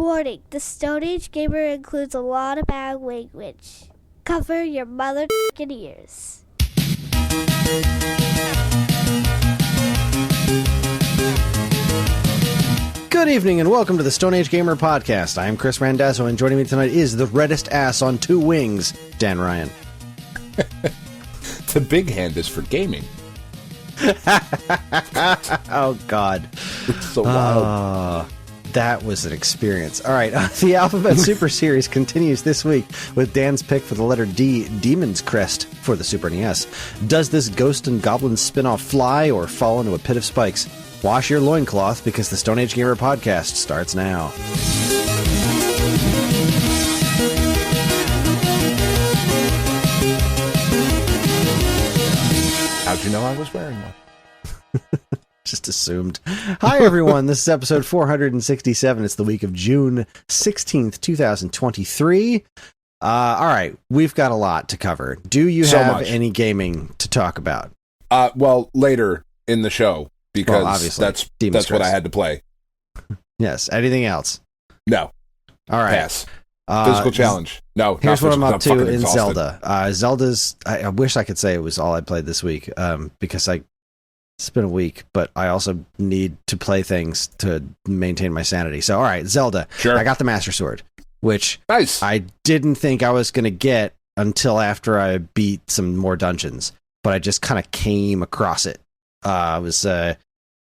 Warning, the Stone Age Gamer includes a lot of bad language. Cover your mother***ing ears. Good evening and welcome to the Stone Age Gamer Podcast. I am Kris Randazzo and joining me tonight is the reddest ass on two wings, Dan Ryan. The big hand is for gaming. Oh, God. It's so wild. That was an experience. All right, the Alphabet Super Series continues this week with Dan's pick for the letter D, Demon's Crest for the Super NES. Does this Ghost and Goblin spin-off fly or fall into a pit of spikes? Wash your loincloth because the Stone Age Gamer Podcast starts now. How'd you know I was wearing one? Just assumed. Hi, everyone. This is episode 467. It's the week of June 16th, 2023. All right. We've got a lot to cover. Do you have any gaming to talk about? Well, later in the show, because obviously, that's what I had to play. Yes. Anything else? No. All right. Pass. Physical challenge. No. Here's what I'm up to in exhausted. Zelda. Zelda's, I wish I could say it was all I played this week, because it's been a week, but I also need to play things to maintain my sanity. So, all right, Zelda. Sure. I got the Master Sword, which nice. I didn't think I was going to get until after I beat some more dungeons, but I just kind of came across it. I was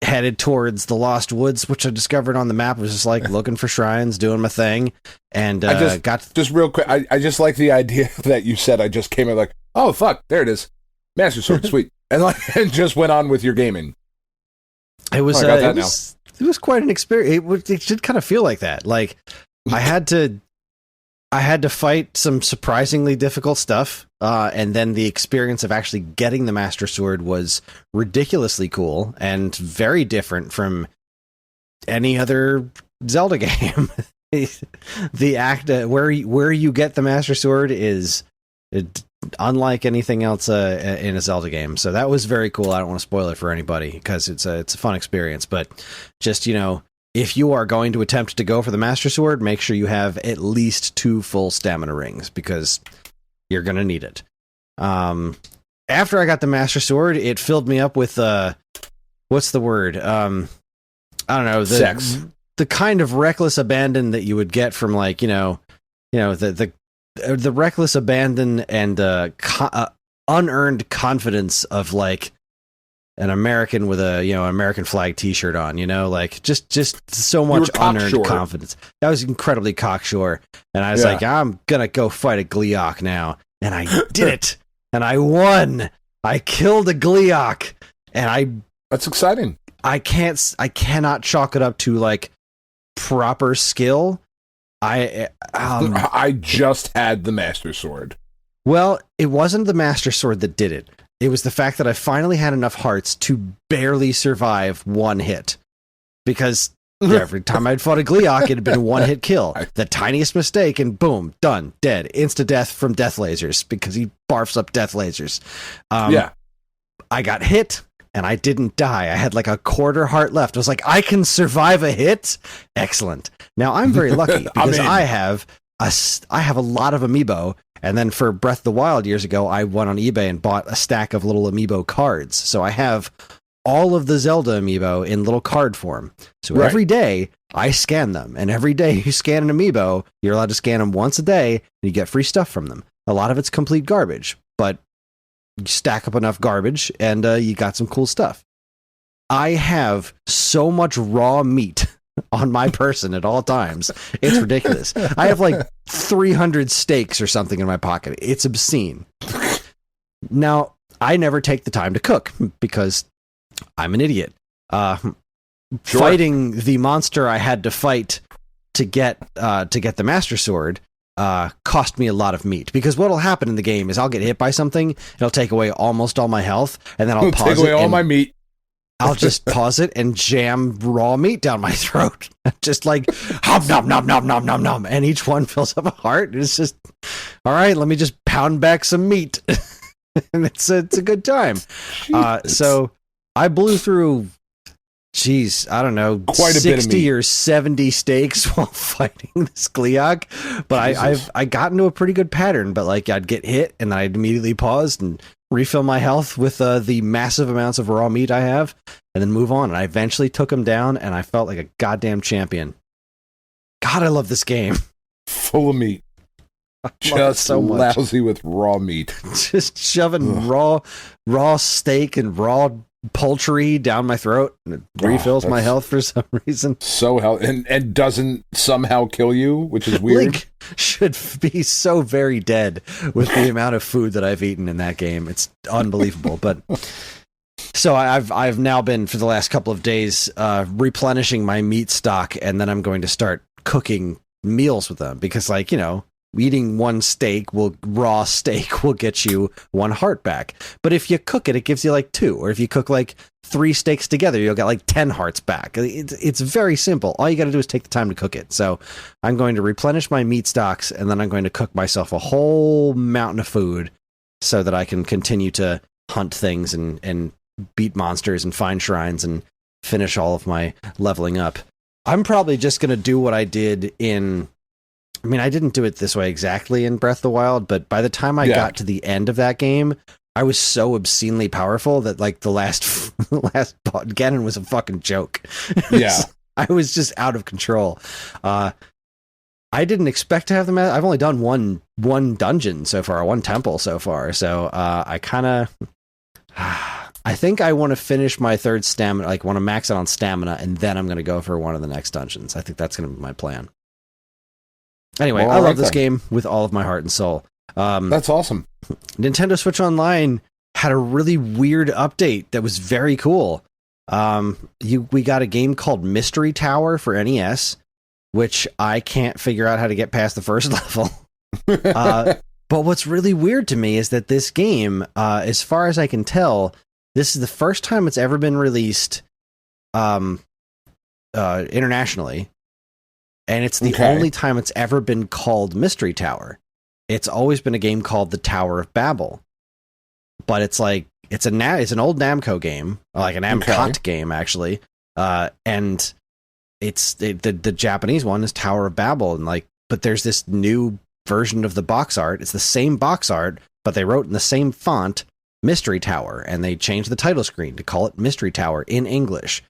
headed towards the Lost Woods, which I discovered on the map. I was just like looking for shrines, doing my thing, and just real quick. I just like the idea that you said. I just came in like, oh fuck, there it is, Master Sword, sweet. And just went on with your gaming. It was it was quite an experience. It did kind of feel like that. Like I had to fight some surprisingly difficult stuff, and then the experience of actually getting the Master Sword was ridiculously cool and very different from any other Zelda game. The act where you get the Master Sword is unlike anything else in a Zelda game. So that was very cool. I don't want to spoil it for anybody because it's a fun experience, but just, if you are going to attempt to go for the Master Sword, make sure you have at least 2 full stamina rings because you're going to need it. After I got the Master Sword, it filled me up with what's the word? I don't know, sex. The kind of reckless abandon that you would get from the reckless abandon and unearned confidence of like an American with a American flag T-shirt on, just so much unearned confidence. I was incredibly cocksure, and I was like, I'm gonna go fight a Gleeok now, and I did it, and I won. I killed a Gleeok, and that's exciting. I cannot chalk it up to like proper skill. I just had the Master Sword. Well, it wasn't the Master Sword that did it. It was the fact that I finally had enough hearts to barely survive one hit. Because every time I'd fought a Gleeok, it had been a one-hit kill. The tiniest mistake, and boom, done, dead. Insta-death from death lasers, because he barfs up death lasers. I got hit, and I didn't die. I had like a quarter heart left. I was like, I can survive a hit? Excellent. Now, I'm very lucky because I have a lot of amiibo, and then for Breath of the Wild years ago, I went on eBay and bought a stack of little amiibo cards. So I have all of the Zelda amiibo in little card form. So every day, I scan them, and every day you scan an amiibo, you're allowed to scan them once a day, and you get free stuff from them. A lot of it's complete garbage, but you stack up enough garbage, and you got some cool stuff. I have so much raw meat on my person at all times. It's ridiculous. I have like 300 steaks or something in my pocket. It's obscene. Now, I never take the time to cook because I'm an idiot. Fighting the monster I had to fight to get the Master Sword cost me a lot of meat, because what'll happen in the game is I'll get hit by something, it'll take away almost all my health, and then I'll pause take away all my meat. I'll just pause it and jam raw meat down my throat. Just like, hop, nom, nom, nom, nom, nom, nom. And each one fills up a heart. It's just, all right, let me just pound back some meat. And it's a good time. So I blew through geez, I don't know, Quite a bit of 60 meat. or 70 steaks while fighting this Gleeok. But I got into a pretty good pattern, but like I'd get hit and then I'd immediately pause and refill my health with the massive amounts of raw meat I have and then move on. And I eventually took him down and I felt like a goddamn champion. God, I love this game. Full of meat. Just so much. lousy with raw meat. Just shoving raw steak and raw poultry down my throat, and it refills my health for some reason. So and doesn't somehow kill you, which is weird. Link should be so very dead with the amount of food that I've eaten in that game. It's unbelievable. But so I've now been for the last couple of days replenishing my meat stock, and then I'm going to start cooking meals with them because, like, you know, eating one raw steak will get you 1 heart back. But if you cook it, it gives you like 2. Or if you cook like 3 steaks together, you'll get like 10 hearts back. It's very simple. All you got to do is take the time to cook it. So I'm going to replenish my meat stocks, and then I'm going to cook myself a whole mountain of food so that I can continue to hunt things and beat monsters and find shrines and finish all of my leveling up. I'm probably just going to do what I did in... I mean, I didn't do it this way exactly in Breath of the Wild, but by the time I got to the end of that game, I was so obscenely powerful that like the last Ganon was a fucking joke. Yeah. I was just out of control. I didn't expect to have them. I've only done one dungeon so far, one temple so far. So I think I want to finish my 3rd stamina, like want to max out on stamina, and then I'm going to go for one of the next dungeons. I think that's going to be my plan. Anyway, I love this game with all of my heart and soul. That's awesome. Nintendo Switch Online had a really weird update that was very cool. We got a game called Mystery Tower for NES, which I can't figure out how to get past the first level. But what's really weird to me is that this game, as far as I can tell, this is the first time it's ever been released internationally. And it's the only time it's ever been called Mystery Tower. It's always been a game called The Tower of Babel. But it's like it's an old Namco game, like an Namcot game actually. And it's the Japanese one is Tower of Babel, and like, but there's this new version of the box art. It's the same box art, but they wrote in the same font Mystery Tower, and they changed the title screen to call it Mystery Tower in English.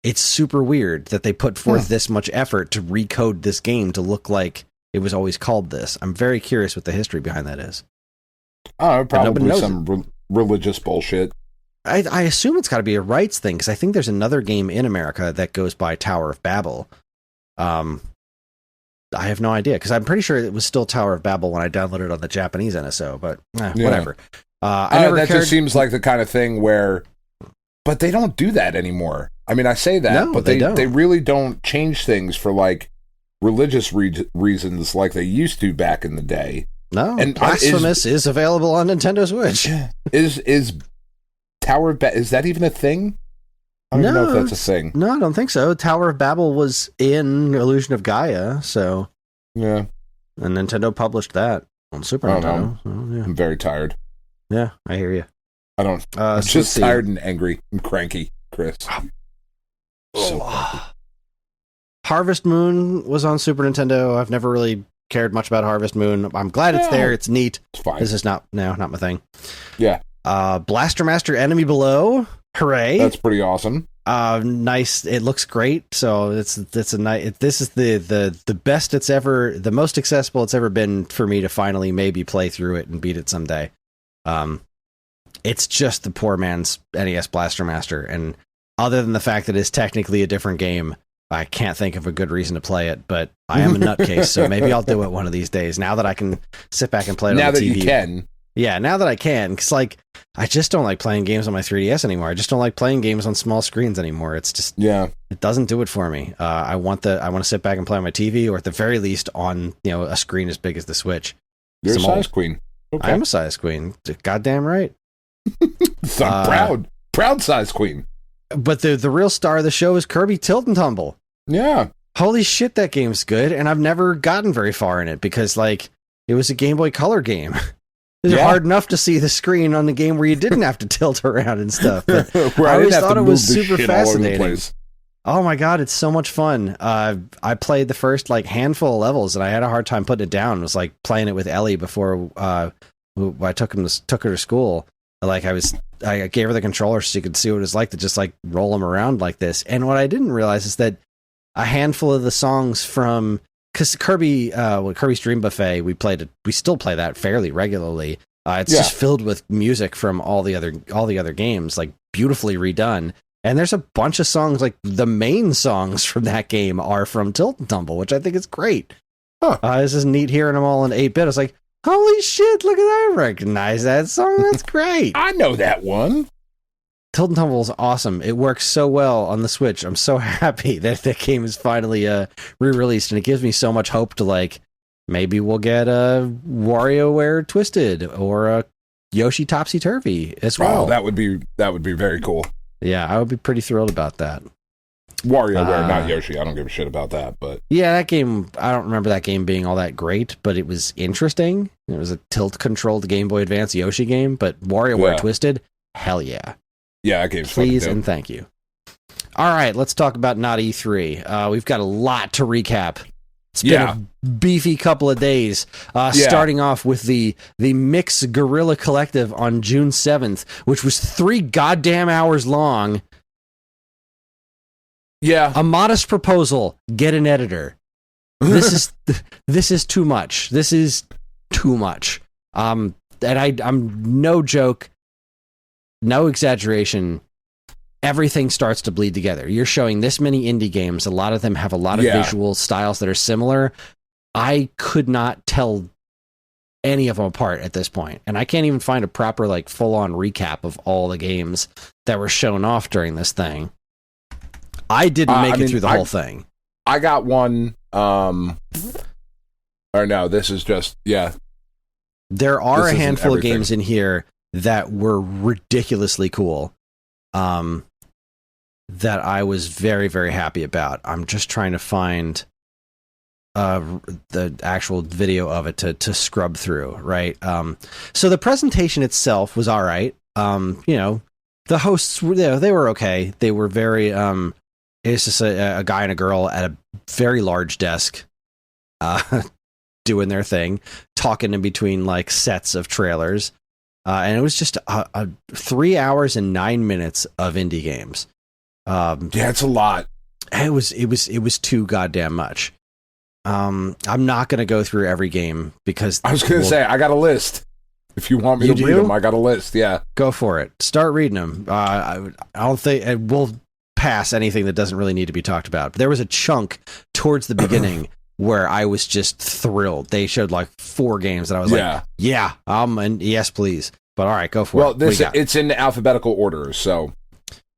It's super weird that they put forth this much effort to recode this game to look like it was always called this. I'm very curious what the history behind that is. Oh, probably some religious bullshit. I assume it's got to be a rights thing, because I think there's another game in America that goes by Tower of Babel. I have no idea, because I'm pretty sure it was still Tower of Babel when I downloaded it on the Japanese NSO, but whatever. That just seems like the kind of thing where... But they don't do that anymore. I mean, I say that, but they really don't change things for like religious reasons like they used to back in the day. No, and Blasphemous is available on Nintendo Switch. Is Tower of Babel, is that even a thing? I don't know if that's a thing. No, I don't think so. Tower of Babel was in Illusion of Gaia, so yeah, and Nintendo published that on Super Nintendo. So, yeah. I'm very tired. Yeah, I hear you. I'm just tired and angry. I'm cranky, Chris. Harvest Moon was on Super Nintendo. I've never really cared much about Harvest Moon. I'm glad it's there. It's neat. It's fine. This is not my thing. Yeah. Blaster Master Enemy Below. Hooray. That's pretty awesome. Nice. It looks great. So it's a nice. This is the best it's ever, the most accessible it's ever been for me to finally maybe play through it and beat it someday. It's just the poor man's NES Blaster Master, and other than the fact that it's technically a different game, I can't think of a good reason to play it, but I am a nutcase, so maybe I'll do it one of these days, now that I can sit back and play it on the TV. Now that you can. Yeah, now that I can, because like, I just don't like playing games on my 3DS anymore. I just don't like playing games on small screens anymore. It's just, it doesn't do it for me. I want to sit back and play on my TV, or at the very least on, a screen as big as the Switch. You're a size queen. Okay. I'm a size queen. Goddamn right. So proud size queen. But the real star of the show is Kirby Tilt and Tumble. Yeah. Holy shit, that game's good, and I've never gotten very far in it because like it was a Game Boy Color game. It's hard enough to see the screen on the game where you didn't have to tilt around and stuff. But I always thought it was super fascinating. Oh my god, it's so much fun. I played the first like handful of levels, and I had a hard time putting it down. It was like playing it with Ellie before I took her to school. Like I gave her the controller so she could see what it was like to just like roll them around like this. And what I didn't realize is that a handful of the songs from because Kirby's Dream Buffet, we still play that fairly regularly. It's just filled with music from all the other games, like beautifully redone. And there's a bunch of songs, like the main songs from that game are from Tilt and Tumble, which I think is great. Huh. This is neat hearing them all in 8-bit. I was like, holy shit, look at that. I recognize that song. That's great. I know that one. Tilt and Tumble is awesome. It works so well on the Switch. I'm so happy that the game is finally re-released, and it gives me so much hope to, like, maybe we'll get a WarioWare Twisted or a Yoshi Topsy Turvy as well. Oh, that would be very cool. Yeah, I would be pretty thrilled about that. WarioWare, not Yoshi. I don't give a shit about that, but yeah, that game. I don't remember that game being all that great, but it was interesting. It was a tilt-controlled Game Boy Advance Yoshi game, but WarioWare Twisted, hell yeah. Yeah, that game's please and thank you. All right, let's talk about Not E3. We've got a lot to recap. It's been a beefy couple of days. Starting off with the Mix Guerrilla Collective on June 7th, which was 3 goddamn hours long. Yeah. A modest proposal, get an editor. This is too much. This is too much. And I'm no joke, no exaggeration. Everything starts to bleed together. You're showing this many indie games. A lot of them have a lot of visual styles that are similar. I could not tell any of them apart at this point. And I can't even find a proper, like, full-on recap of all the games that were shown off during this thing. I didn't make it through the whole thing. I got one, or no, this is just, There are a handful of games in here that were ridiculously cool. That I was very, very happy about. I'm just trying to find the actual video of it to scrub through, right? So the presentation itself was all right. The hosts were they were okay. They were very it's just a guy and a girl at a very large desk doing their thing, talking in between like sets of trailers. And it was just 3 hours and 9 minutes of indie games. It's a lot. It was too goddamn much. I'm not going to go through every game because I was going to say I got a list. If you want me to read them, I got a list. Yeah, go for it. Start reading them. I don't think we'll pass anything that doesn't really need to be talked about. But there was a chunk towards the beginning where I was just thrilled. They showed like 4 games that I was like, and yes, please. But all right, go for it. Well, it's in alphabetical order, so.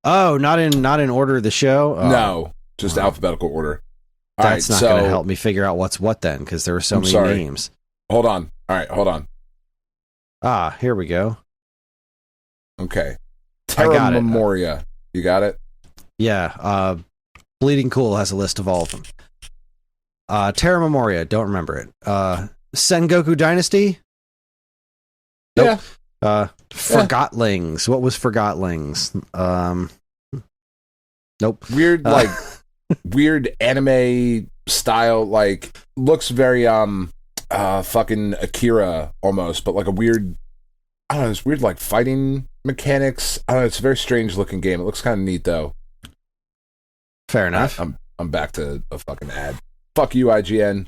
Oh, not in order of the show? No, just alphabetical order. That's not going to help me figure out what's what then, because there were so many names. Hold on. All right, hold on. Here we go. Okay. Terra Memoria. You got it? Yeah. Bleeding Cool has a list of all of them. Terra Memoria, don't remember it. Sengoku Dynasty? Nope. Yeah. Forgotlings. What was Forgotlings? Nope. Weird, like, weird anime style, like, looks very, fucking Akira almost, but like a weird, I don't know, it's weird, like, fighting mechanics. I don't know, it's a very strange looking game. It looks kind of neat, though. Fair enough. I'm back to a fucking ad. Fuck you, IGN.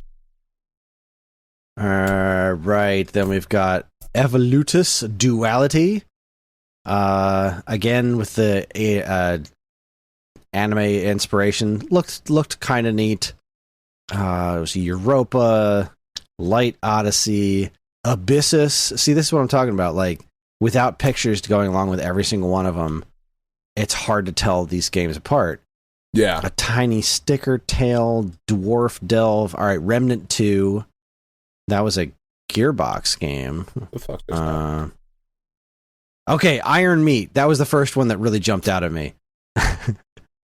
Right, then we've got Evolutus Duality. Again with the anime inspiration. Looked kind of neat. It was Europa, Light Odyssey, Abyssus. See, this is what I'm talking about. Like, without pictures going along with every single one of them, it's hard to tell these games apart. Yeah. A Tiny Sticker Tale, Dwarf Delve. All right, Remnant 2. That was a Gearbox game. What the fuck is that? Okay, Iron Meat. That was the first one that really jumped out at me.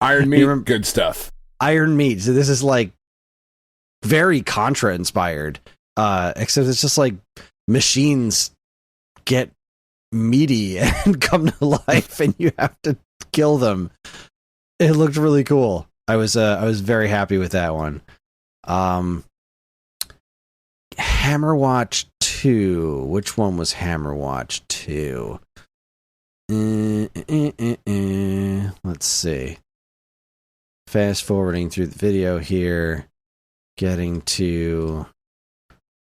Iron Meat, good stuff. Iron Meat. So this is like very Contra inspired. Except it's just like machines get meaty and come to life and you have to kill them. It looked really cool. I was very happy with that one. Hammerwatch 2. Which one was Hammerwatch 2? Let's see. Fast forwarding through the video here. Getting to...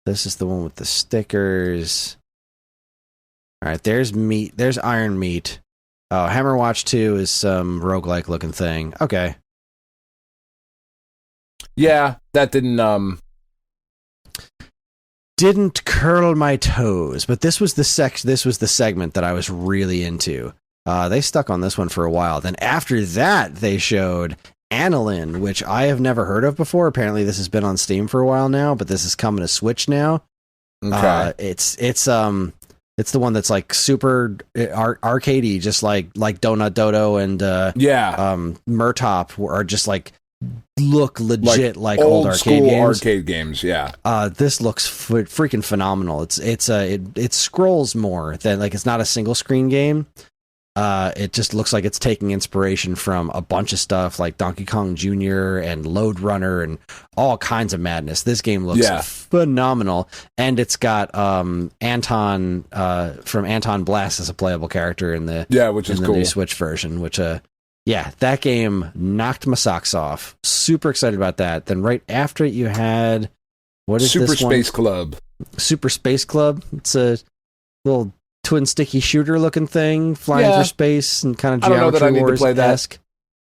This is the one with the stickers. Alright, there's meat. There's Iron Meat. Oh, Hammerwatch 2 is some roguelike looking thing. Okay. Yeah, that didn't curl my toes, but this was the segment that I was really into. They stuck on this one for a while. Then after that, they showed Annalyn, which I have never heard of before. Apparently, this has been on Steam for a while now, but this is coming to Switch now. Okay. It's the one that's like super arcadey, just like Donut Dodo and Murtop are just like look legit like old arcade games. Yeah. This looks freaking phenomenal. It scrolls more than like it's not a single screen game. It just looks like it's taking inspiration from a bunch of stuff like Donkey Kong Jr. and Lode Runner and all kinds of madness. This game looks phenomenal, and it's got Anton from Anton Blast as a playable character in the which is cool. New Switch version. Which that game knocked my socks off. Super excited about that. Then right after it, you had Super Space Club. Super Space Club. It's a little twin sticky shooter looking thing, flying through space and kind of Geometry Wars-esque.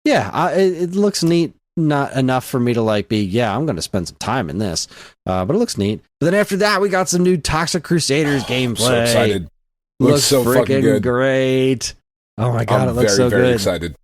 Yeah, it looks neat. Not enough for me to like be, I'm going to spend some time in this. But it looks neat. But then after that, we got some new Toxic Crusaders gameplay. So excited. Looks so fucking good. Great. Oh my God, it looks so good. Very excited.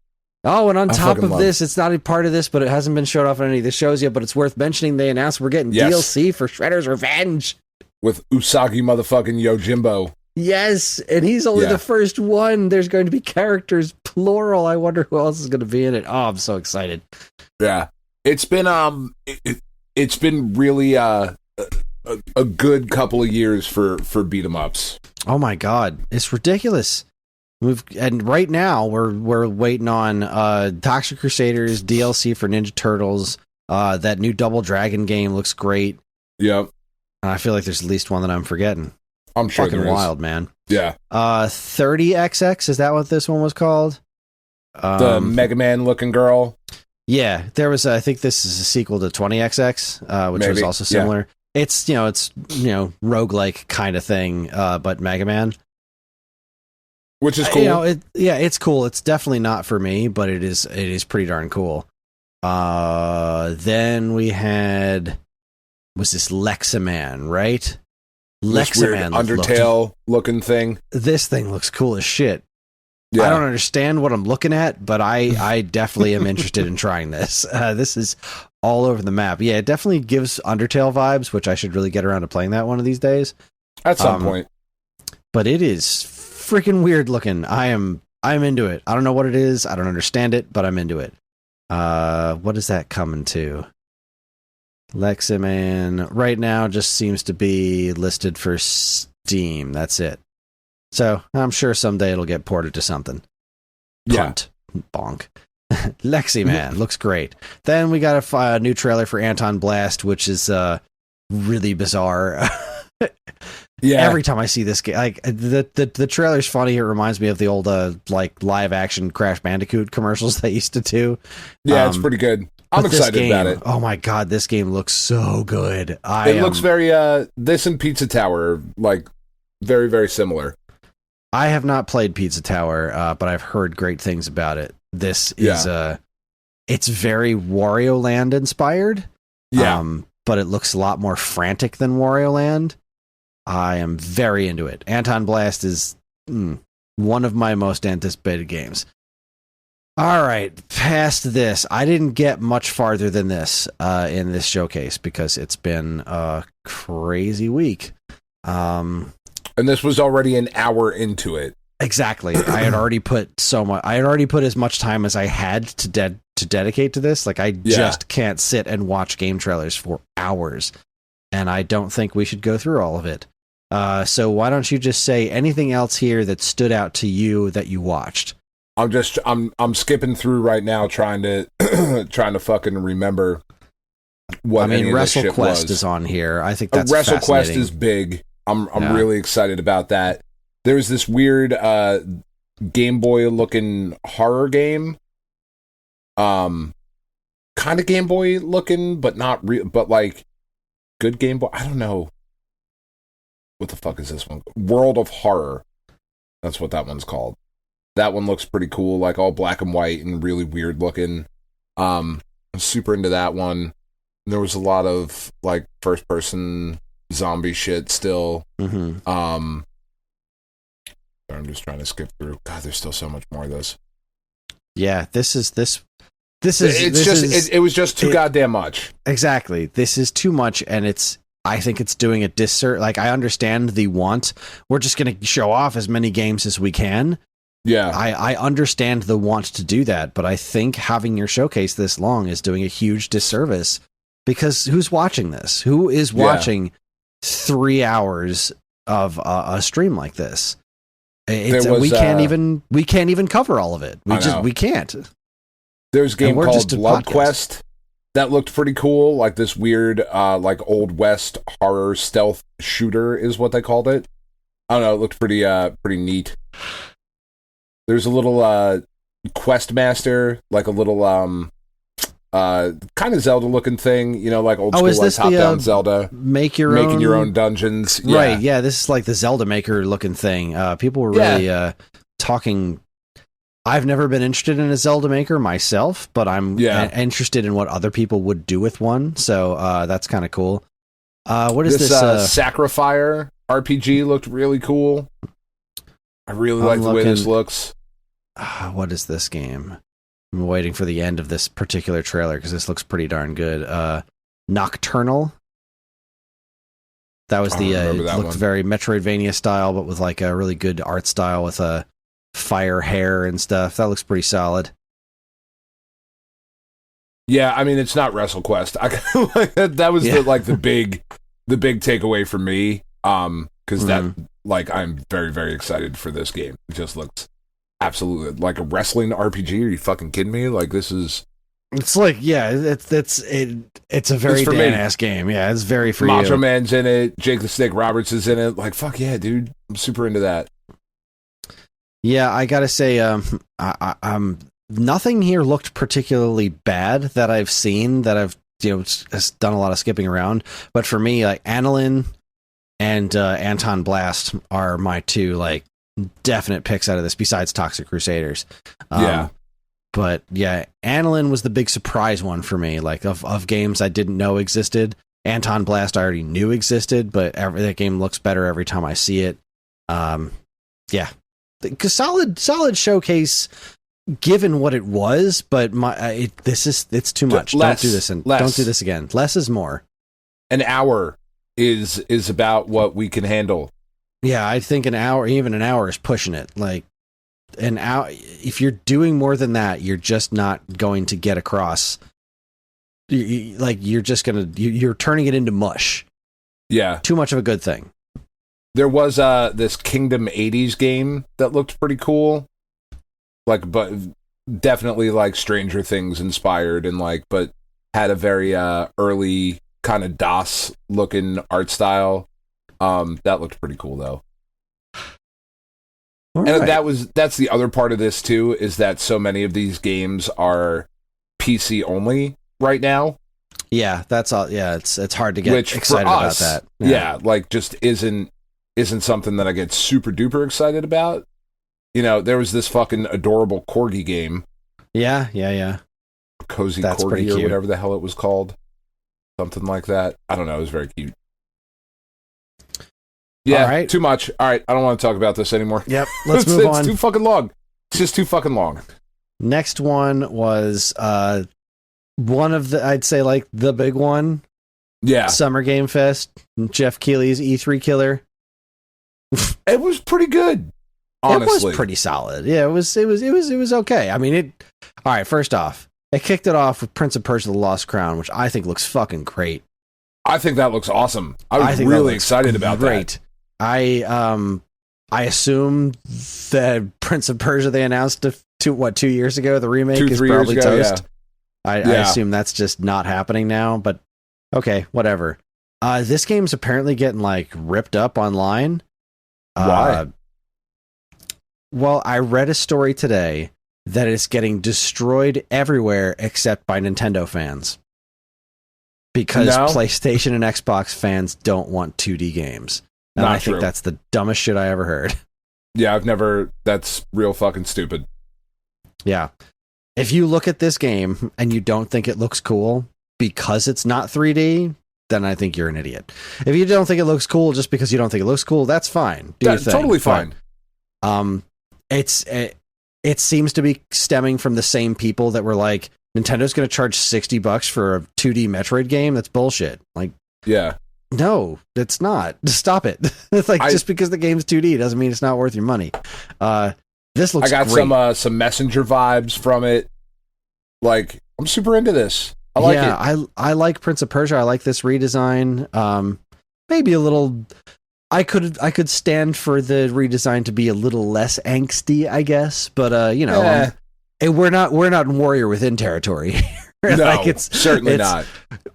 Oh, and on top of this, it's not a part of this, but it hasn't been showed off on any of the shows yet, but it's worth mentioning. They announced we're getting DLC for Shredder's Revenge. With Usagi motherfucking Yojimbo. Yes, and he's only the first one. There's going to be characters, plural. I wonder who else is going to be in it. Oh, I'm so excited. Yeah. It's been it's been really a good couple of years for beat 'em ups. Oh my God, it's ridiculous. And right now we're waiting on Toxic Crusaders DLC for Ninja Turtles. That new Double Dragon game looks great. Yep. And I feel like there's at least one that I'm forgetting. I'm sure fucking wild, man. Yeah. 30XX, is that what this one was called? The Mega Man looking girl. Yeah, there was. I think this is a sequel to 20XX, which was also similar. Yeah. It's roguelike kind of thing, but Mega Man, which is cool. It's cool. It's definitely not for me, but it is pretty darn cool. Then we had this Leximan, right? Leximan, Undertale looking thing. This thing looks cool as shit. Yeah. I don't understand what I'm looking at, but I definitely am interested in trying this. This is all over the map. Yeah, it definitely gives Undertale vibes, which I should really get around to playing that one of these days. At some point. But it is freaking weird looking. I'm into it. I don't know what it is. I don't understand it, but I'm into it. What is that coming to? Leximan right now just seems to be listed for Steam. That's it. So I'm sure someday it'll get ported to something. Punt. Bonk. Leximan looks great. Then we got a new trailer for Anton Blast, which is really bizarre. Every time I see this game, like the trailer's funny. It reminds me of the old like live action Crash Bandicoot commercials they used to do. Yeah, it's pretty good. I'm excited about it. Oh my God, this game looks so good. It looks very this and Pizza Tower, like very, very similar. I have not played Pizza Tower, but I've heard great things about it. This is it's very Wario Land inspired. Yeah. But it looks a lot more frantic than Wario Land. I am very into it. Anton Blast is one of my most anticipated games. All right, past this, I didn't get much farther than this in this showcase because it's been a crazy week. And this was already an hour into it. Exactly. I had already put as much time as I had to dedicate to this. Like I just can't sit and watch game trailers for hours, and I don't think we should go through all of it. So why don't you just say anything else here that stood out to you that you watched? I'm skipping through right now trying to fucking remember what I mean, any of this shit WrestleQuest was. is on here. I think that's WrestleQuest is big. I'm really excited about that. There's this weird Game Boy looking horror game. Kind of Game Boy looking, but not real, but like good Game Boy. I don't know. What the fuck is this one? World of Horror. That's what that one's called. That one looks pretty cool, like all black and white and really weird looking. I'm super into that one. There was a lot of like first person zombie shit still. Mm-hmm. I'm just trying to skip through. God, there's still so much more of this. Yeah, it was just too goddamn much. Exactly. This is too much, and I think it's doing a disservice. Like, I understand the want. We're just going to show off as many games as we can. Yeah. I understand the want to do that, but I think having your showcase this long is doing a huge disservice, because who's watching this? Who is watching 3 hours of a stream like this? We can't even cover all of it. We can't. There's a game called Blood Quest that looked pretty cool, like this weird like Old West horror stealth shooter is what they called it. I don't know, it looked pretty neat. There's a little Quest Master, like a little kind of Zelda looking thing, you know, like old school like top-down Zelda. Making your own dungeons. Yeah. Right, yeah, this is like the Zelda Maker looking thing. People were really talking. I've never been interested in a Zelda Maker myself, but I'm interested in what other people would do with one, so that's kind of cool. What is this? Sacrifier RPG looked really cool. I really like the way this looks. What is this game? I'm waiting for the end of this particular trailer because this looks pretty darn good. Nocturnal. That was it looked very Metroidvania style, but with like a really good art style with a fire hair and stuff. That looks pretty solid. Yeah, I mean, it's not WrestleQuest. That was the big takeaway for me. Because that, like, I'm very, very excited for this game. It just looks absolutely like a wrestling RPG. Are you fucking kidding me? Like, this is. It's like, yeah, it's a very Dan-ass game. Yeah, it's very for Macho you. Man's in it. Jake the Snake Roberts is in it. Like, fuck yeah, dude. I'm super into that. Yeah, I gotta say, I'm nothing here looked particularly bad that I've seen, that I've done a lot of skipping around. But for me, like Annalyn and Anton Blast are my two like definite picks out of this, besides Toxic Crusaders. But yeah, Annalyn was the big surprise one for me. Like of games I didn't know existed. Anton Blast I already knew existed, but that game looks better every time I see it. Yeah. Because solid showcase, given what it was, but it's too much. Don't do this again. Less is more. An hour is about what we can handle. Yeah, I think an hour is pushing it. Like an hour, if you're doing more than that, you're just not going to get across. You're turning it into mush. Yeah, too much of a good thing. There was this Kingdom 80s game that looked pretty cool. Like, but definitely like Stranger Things inspired and like, but had a very early kind of DOS looking art style. That looked pretty cool though. And that's the other part of this too, is that so many of these games are PC only right now. Yeah, that's all. Yeah, it's hard to get excited about that. Yeah, like just isn't something that I get super duper excited about. You know, there was this fucking adorable corgi game. Yeah. Cozy Corgi or whatever the hell it was called. Something like that. I don't know. It was very cute. Yeah, all right. Too much. All right, I don't want to talk about this anymore. Yep, let's move on. It's too fucking long. It's just too fucking long. Next one was one of the, I'd say like the big one. Yeah. Summer Game Fest, Jeff Keighley's E3 killer. It was pretty good. Honestly. It was pretty solid. Yeah, it was okay. I mean, all right, first off, it kicked it off with Prince of Persia: The Lost Crown, which I think looks fucking great. I think that looks awesome. I was really excited about that. I assume that Prince of Persia they announced 2 years ago, the remake is 3 probably years ago, toast. I assume that's just not happening now, but okay, whatever. This game's apparently getting like ripped up online. Why? Well, I read a story today that it's getting destroyed everywhere except by Nintendo fans. Because PlayStation and Xbox fans don't want 2D games. And I think that's the dumbest shit I ever heard. Yeah, that's real fucking stupid. Yeah. If you look at this game and you don't think it looks cool because it's not 3D, then I think you're an idiot. If you don't think it looks cool just because you don't think it looks cool, that's fine. That's totally fine. It seems to be stemming from the same people that were like, Nintendo's going to charge $60 for a 2D Metroid game. That's bullshit. Like, yeah, no, it's not. Stop it. It's like just because the game's 2D doesn't mean it's not worth your money. This looks. I got great. some Messenger vibes from it. Like, I'm super into this. I like it. I like Prince of Persia. I like this redesign. Maybe a little. I could stand for the redesign to be a little less angsty, I guess. But we're not in Warrior Within territory. No, like it's certainly not.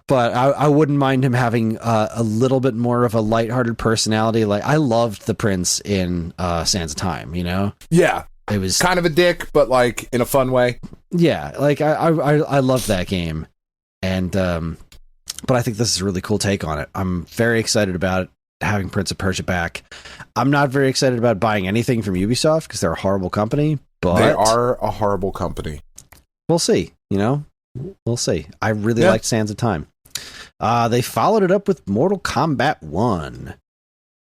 But I wouldn't mind him having a little bit more of a lighthearted personality. Like I loved the Prince in Sands of Time. You know? Yeah, it was kind of a dick, but like in a fun way. Yeah, like I loved that game, and but I think this is a really cool take on it. I'm very excited about it, having Prince of Persia back. I'm not very excited about buying anything from Ubisoft because they're a horrible company. But they are a horrible company. We'll see. We'll see. I really liked Sands of Time. They followed it up with Mortal Kombat 1.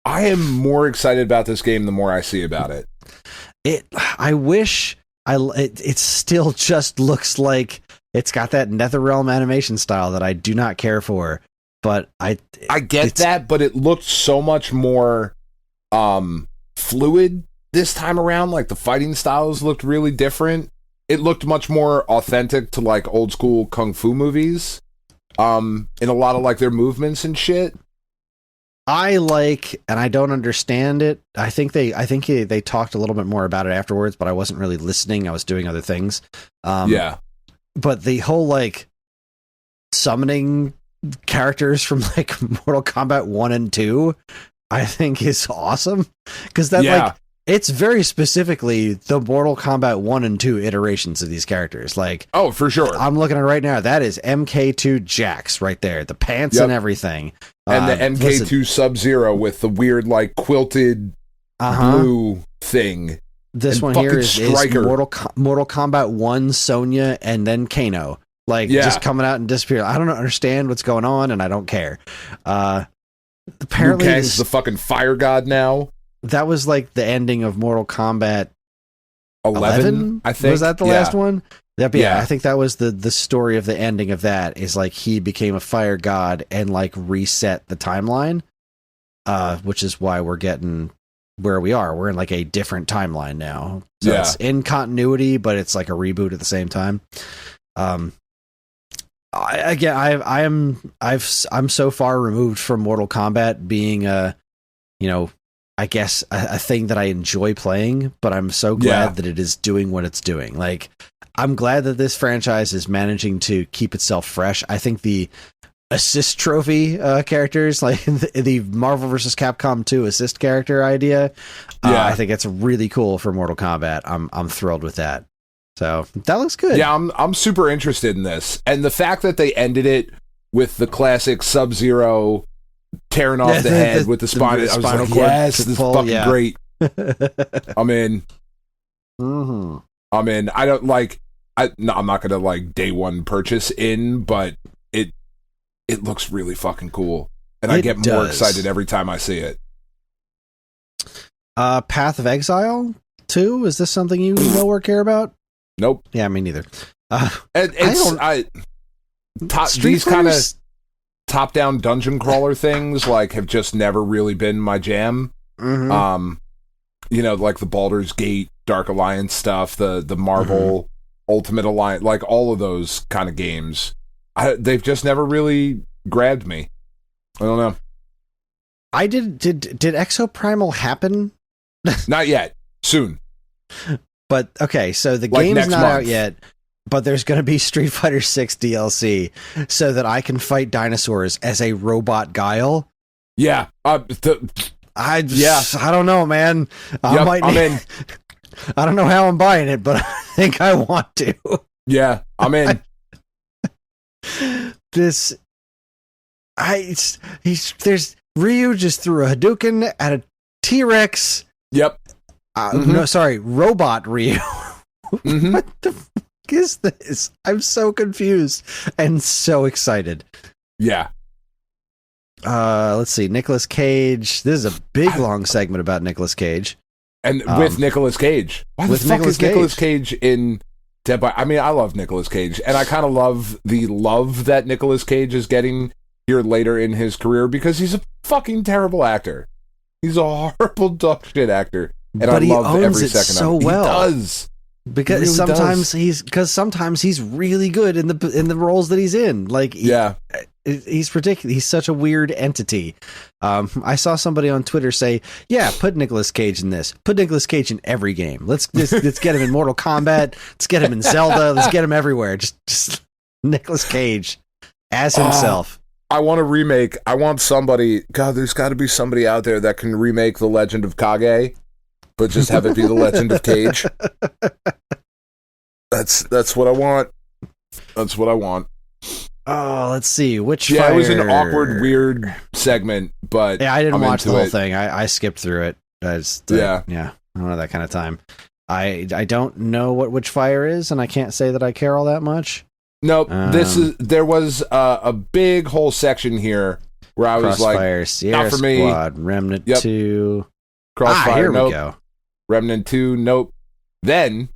I am more excited about this game the more I see about it. It still just looks like it's got that NetherRealm animation style that I do not care for. But I get that, but it looked so much more fluid this time around. Like the fighting styles looked really different. It looked much more authentic to like old school kung fu movies. In a lot of like their movements and shit. I like, and I don't understand it. I think they talked a little bit more about it afterwards, but I wasn't really listening. I was doing other things. But the whole like summoning characters from like Mortal Kombat 1 and 2, I think is awesome. Because like it's very specifically the Mortal Kombat 1 and 2 iterations of these characters. Like, oh, for sure. I'm looking at it right now. That is MK2 Jax right there. The pants and everything. And the MK2 Sub-Zero with the weird, like, quilted blue thing. This one here is Mortal Kombat 1 Sonya and then Kano. Like, just coming out and disappearing. I don't understand what's going on, and I don't care. Apparently, Liu Kang's the fucking fire god now. That was like the ending of Mortal Kombat 11, I think. Was that the last one? I think that was the story of the ending of that, is like he became a fire god and like reset the timeline, which is why we're getting where we are. We're in like a different timeline now. So it's in continuity, but it's like a reboot at the same time. I'm so far removed from Mortal Kombat being I guess a thing that I enjoy playing, but I'm so glad that it is doing what it's doing. Like, I'm glad that this franchise is managing to keep itself fresh. I think the assist trophy characters, like the Marvel vs. Capcom 2 assist character idea, I think it's really cool for Mortal Kombat. I'm thrilled with that. So that looks good. Yeah, I'm super interested in this, and the fact that they ended it with the classic Sub-Zero tearing off the head with the spine. I was like, yes, this is fucking great. I'm in. Mm-hmm. I'm in. I don't like. I'm not gonna like day one purchase in, but it looks really fucking cool, and I get more excited every time I see it. Path of Exile 2. Is this something you know or care about? Nope. Yeah, me neither. These kind of top-down dungeon crawler things like have just never really been my jam. Mm-hmm. Like the Baldur's Gate, Dark Alliance stuff, the Marvel Ultimate Alliance, like all of those kind of games. They've just never really grabbed me. I don't know. Did Exoprimal happen? Not yet. Soon. But okay, so the Like game's next not month. out yet, but there's going to be Street Fighter 6 DLC so that I can fight dinosaurs as a robot Guile. Yeah. I don't know, man. I'm in. I don't know how I'm buying it, but I think I want to. Yeah, I'm in. Ryu just threw a Hadouken at a T-Rex. Yep. No, sorry, robot Ryu. Mm-hmm. What the fuck is this? I'm so confused and so excited. Yeah. Let's see, Nicolas Cage. This is a big long segment about Nicolas Cage. And with Nicolas Cage. Why the fuck is Nicolas Cage in Dead by... I mean, I love Nicolas Cage, and I kind of love the love that Nicolas Cage is getting here later in his career because he's a fucking terrible actor. He's a horrible dog shit actor. And But I he love owns every it second so of it. well. He does. Because really sometimes he's really good in the roles that he's in. Like he's particular. He's such a weird entity. I saw somebody on Twitter say, "Yeah, put Nicolas Cage in this. Put Nicolas Cage in every game. Let's get him in Mortal Kombat. Let's get him in Zelda. Let's get him everywhere. Just Nicolas Cage as himself." I want a remake. I want somebody. God, there's got to be somebody out there that can remake The Legend of Kage, but just have it be The Legend of Cage. That's what I want. That's what I want. Oh, let's see. Which it was an awkward, weird segment, but yeah, I didn't watch the whole thing. I skipped through it. I don't know that kind of time. I don't know what Witchfire is, and I can't say that I care all that much. Nope. There was a big whole section here where I was Crossfire, like, Sierra not for me. Squad, Remnant 2. Crossfire, here nope. we go. Remnant 2, nope. Then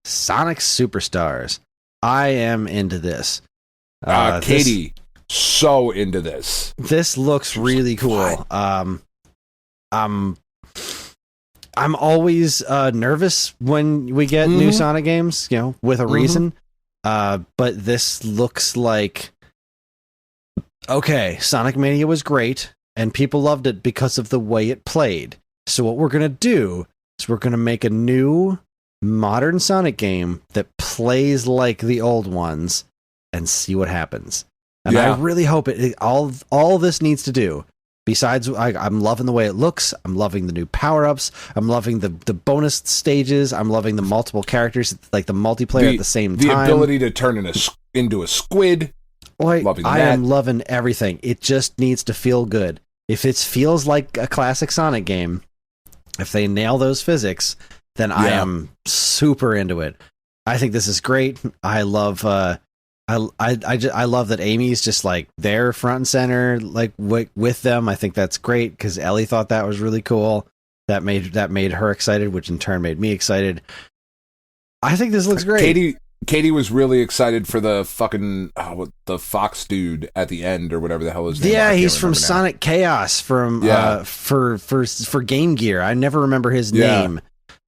Sonic Superstars. I am into this. Katie, so into this. This looks really cool. I'm always nervous when we get new Sonic games, with a reason. But this looks like, okay, Sonic Mania was great, and people loved it because of the way it played. So what we're going to do is we're going to make a new modern Sonic game that plays like the old ones and see what happens. And I really hope all this needs to do, besides I'm loving the way it looks, I'm loving the new power-ups, I'm loving the bonus stages, I'm loving the multiple characters, like the multiplayer at the same time. The ability to turn into a squid. I am loving everything. It just needs to feel good. If it feels like a classic Sonic game, if they nail those physics, then I am super into it. I think this is great. I love I love that Amy's just like there front and center, like with them. I think that's great because Ellie thought that was really cool. That made her excited, which in turn made me excited. I think this looks great. Katie was really excited for the fucking the Fox dude at the end or whatever the hell his name. Yeah, he's from Sonic Chaos from for Game Gear. I never remember his name.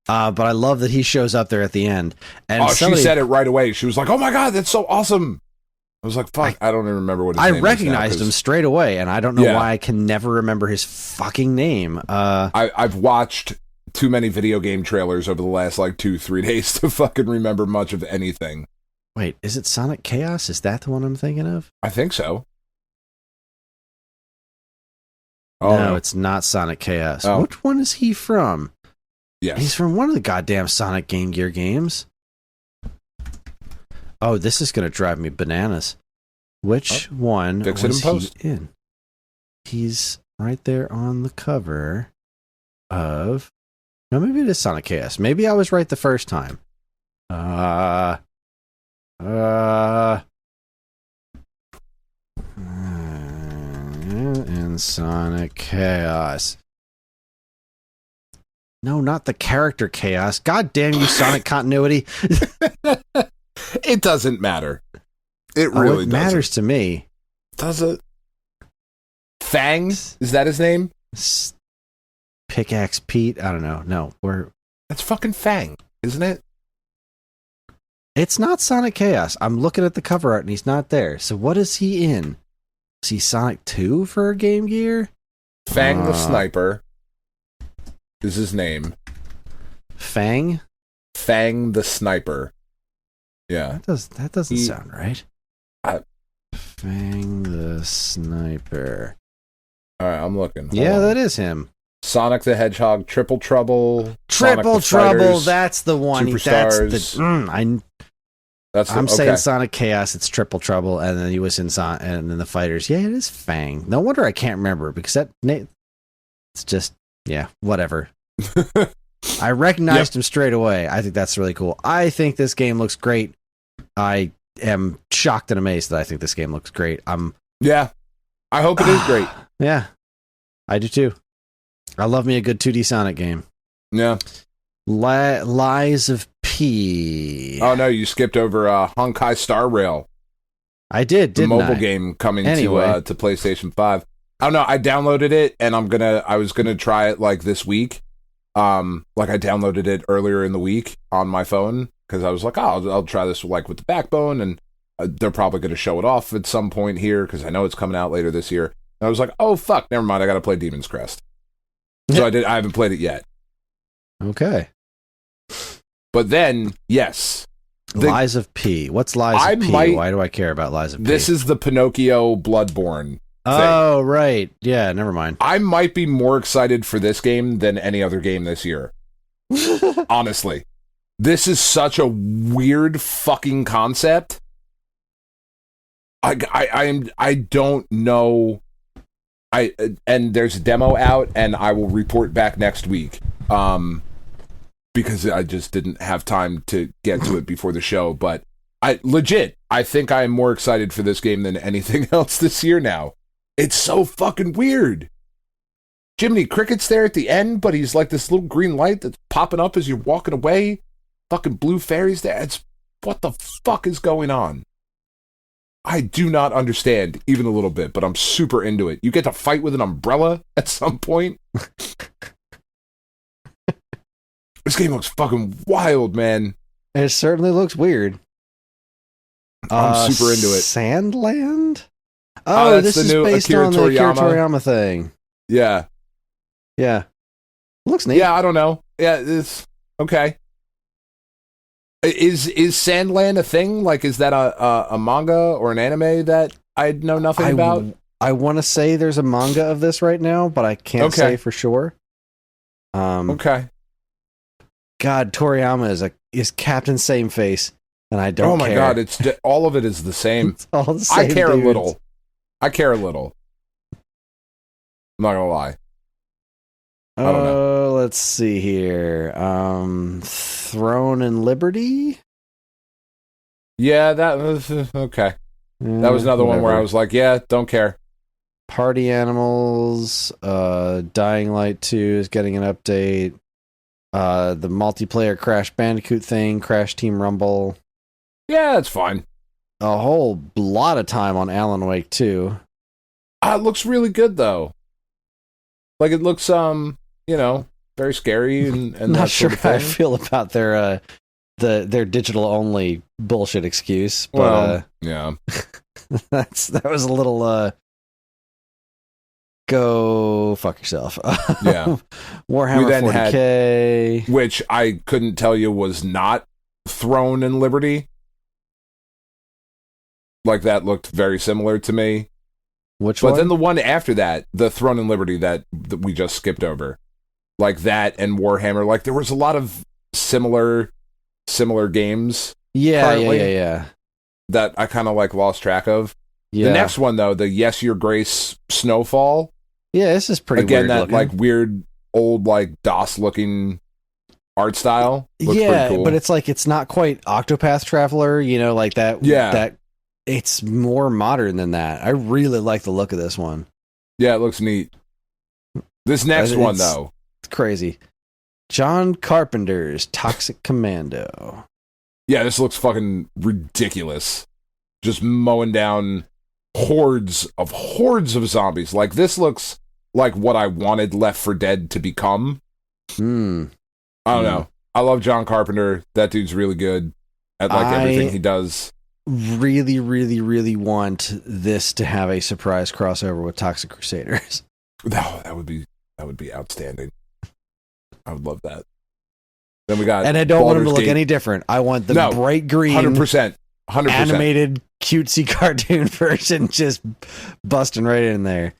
But I love that he shows up there at the end. And she said it right away. She was like, "Oh my god, that's so awesome!" I was like, "Fuck, I don't even remember what his name is." I recognized him straight away, and I don't know why I can never remember his fucking name. I've watched too many video game trailers over the last 2-3 days to fucking remember much of anything. Wait, is it Sonic Chaos? Is that the one I'm thinking of? I think so. No, it's not Sonic Chaos. Oh. Which one is he from? Yes. He's from one of the goddamn Sonic Game Gear games. Oh, this is going to drive me bananas. Which one Fix it was in post. he in? He's right there on the cover of... No, maybe it is Sonic Chaos. Maybe I was right the first time. In Sonic Chaos. No, not the character Chaos. God damn you, Sonic continuity. It doesn't matter. It really matters to me. Does it? Fang? Is that his name? Pickaxe Pete? I don't know. No, that's fucking Fang, isn't it? It's not Sonic Chaos. I'm looking at the cover art and he's not there. So what is he in? Is he Sonic 2 for Game Gear? Fang the Sniper is his name. Fang? Fang the Sniper. Yeah. That doesn't sound right. Fang the Sniper. All right, I'm looking. Hold on. That is him. Sonic the Hedgehog, Triple Trouble. Triple Trouble, Fighters, that's the one. Superstars. I'm saying Sonic Chaos, it's Triple Trouble, and then he was in and then the Fighters. Yeah, it is Fang. No wonder I can't remember, because it's just, whatever. I recognized him straight away. I think that's really cool. I think this game looks great. I am shocked and amazed that I think this game looks great. Yeah, I hope it is great. Yeah, I do too. I love me a good 2D Sonic game. Yeah. Lies of P. Oh no, you skipped over Honkai Star Rail. I did, didn't I? The mobile game coming to PlayStation 5. I don't know, I downloaded it and I was gonna try it like this week. Like I downloaded it earlier in the week on my phone because I was like, I'll try this like with the Backbone, and they're probably gonna show it off at some point here because I know it's coming out later this year. And I was like, oh fuck, never mind, I gotta play Demon's Crest. So I haven't played it yet. Okay. But then, yes. Lies of P. What's Lies of P? Why do I care about Lies of P? This is the Pinocchio Bloodborne thing. Oh, right. Yeah, never mind. I might be more excited for this game than any other game this year. Honestly. This is such a weird fucking concept. I don't know. And there's a demo out, and I will report back next week. Because I just didn't have time to get to it before the show. But I think I am more excited for this game than anything else this year now. It's so fucking weird. Jiminy Cricket's there at the end, but he's like this little green light that's popping up as you're walking away. Fucking blue fairies there. What the fuck is going on? I do not understand even a little bit, but I'm super into it. You get to fight with an umbrella at some point. This game looks fucking wild, man. It certainly looks weird. I'm super into it. Sandland? Oh, this is based Akira on the Akira Toriyama thing. Yeah. Yeah. Looks neat. Yeah, I don't know. Yeah, it's okay. Is Sandland a thing? Like, is that a manga or an anime that I know nothing about? I want to say there's a manga of this right now, but I can't say for sure. Okay. God, Toriyama is Captain Same Face, and I don't care. Oh my God, it's all of it is the same. It's all the same. I care a little. I'm not gonna lie. I don't know. Let's see here. Throne and Liberty? Yeah, that was okay. That was another one where I was like, yeah, don't care. Party Animals, Dying Light 2 is getting an update. The multiplayer Crash Bandicoot thing, Crash Team Rumble. Yeah, that's fine. A whole lot of time on Alan Wake 2. It looks really good though. Like it looks very scary and not sure how I feel about their digital only bullshit excuse. But yeah. that was a little go fuck yourself. Yeah. Warhammer 40K, which I couldn't tell you was not Throne and Liberty. Like that looked very similar to me. Which one? But then the one after that, the Throne and Liberty that we just skipped over. Like that and Warhammer, like there was a lot of similar games. Yeah. That I kind of like lost track of. Yeah. The next one though, the Yes Your Grace Snowfall. Yeah, this is pretty again weird that looking. Like weird old like DOS looking art style. Looks pretty cool. But it's like it's not quite Octopath Traveler, like that. Yeah, that it's more modern than that. I really like the look of this one. Yeah, it looks neat. This next one though, it's crazy. John Carpenter's Toxic Commando. Yeah, this looks fucking ridiculous. Just mowing down hordes of zombies. Like this looks like what I wanted Left 4 Dead to become. I don't know. I love John Carpenter. That dude's really good at everything he does. Really, really, really want this to have a surprise crossover with Toxic Crusaders. That would be outstanding. I would love that. Then we got, and I don't want them to Baldur's look Gate. any different. I want the bright green, 100%, animated, cutesy cartoon version just busting right in there.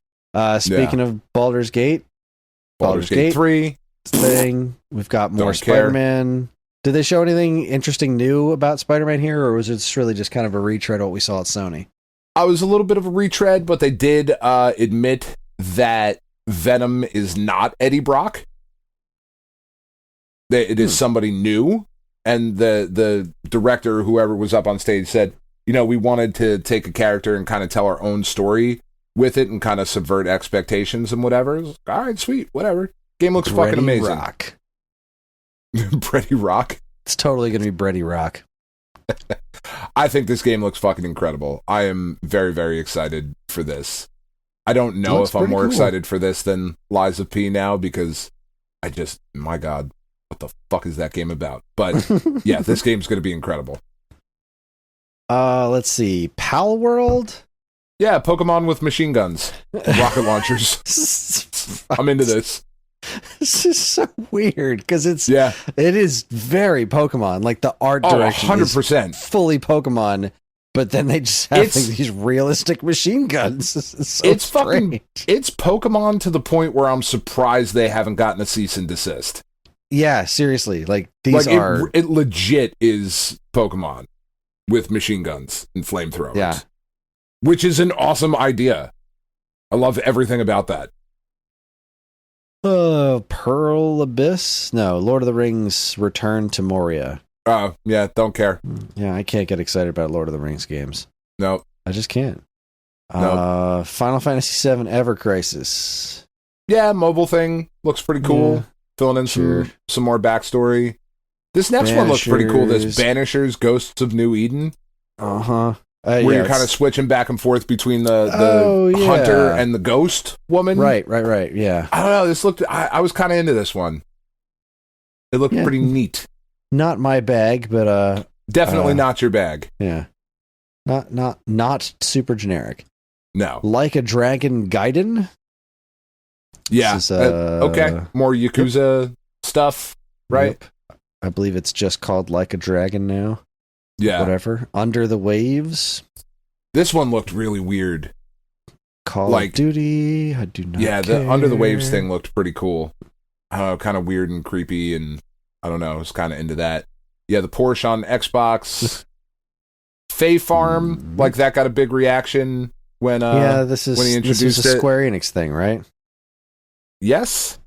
Speaking of Baldur's Gate, Baldur's Gate 3 thing. We've got more Spider-Man. Did they show anything interesting new about Spider-Man here, or was it really just kind of a retread of what we saw at Sony? I was a little bit of a retread, but they did admit that Venom is not Eddie Brock. It is somebody new, and the director, whoever was up on stage, said, we wanted to take a character and kind of tell our own story with it and kind of subvert expectations and whatever. All right, sweet, whatever. Game looks fucking amazing. Rock. Bretty Rock? It's totally going to be Bretty Rock. I think this game looks fucking incredible. I am very, very excited for this. I don't know if I'm more excited for this than Lies of P now, because my God, what the fuck is that game about? But yeah, this game's going to be incredible. Let's see. Pal World? Yeah, Pokemon with machine guns, rocket launchers. I'm into this. This is so weird because it is very Pokemon. Like the art direction 100%. is fully Pokemon, but then they just have these realistic machine guns. It's Pokemon to the point where I'm surprised they haven't gotten a cease and desist. Yeah, seriously. Like it legit is Pokemon with machine guns and flamethrowers. Yeah. Which is an awesome idea. I love everything about that. Pearl Abyss? No, Lord of the Rings Return to Moria. Oh, yeah, don't care. Yeah, I can't get excited about Lord of the Rings games. No. I just can't. No. Final Fantasy VII Ever Crisis. Yeah, mobile thing. Looks pretty cool. Yeah, filling in some more backstory. This next one looks pretty cool. This Banishers Ghosts of New Eden. Uh-huh. Where you're kind of switching back and forth between the hunter and the ghost woman. Right, yeah. I don't know, this looked... I was kind of into this one. It looked pretty neat. Not my bag, but... Definitely not your bag. Yeah. Not super generic. No. Like a Dragon Gaiden? Yeah. Is, okay. More Yakuza stuff, right? Yep. I believe it's just called Like a Dragon now. Yeah. Whatever. Under the Waves. This one looked really weird. Call of Duty. I do not care. The Under the Waves thing looked pretty cool. I don't know, kind of weird and creepy, and I don't know, I was kind of into that. Yeah, the Porsche on Xbox. Fae Farm, like that got a big reaction when this is when he introduced this is a Square Enix thing, right? Yes.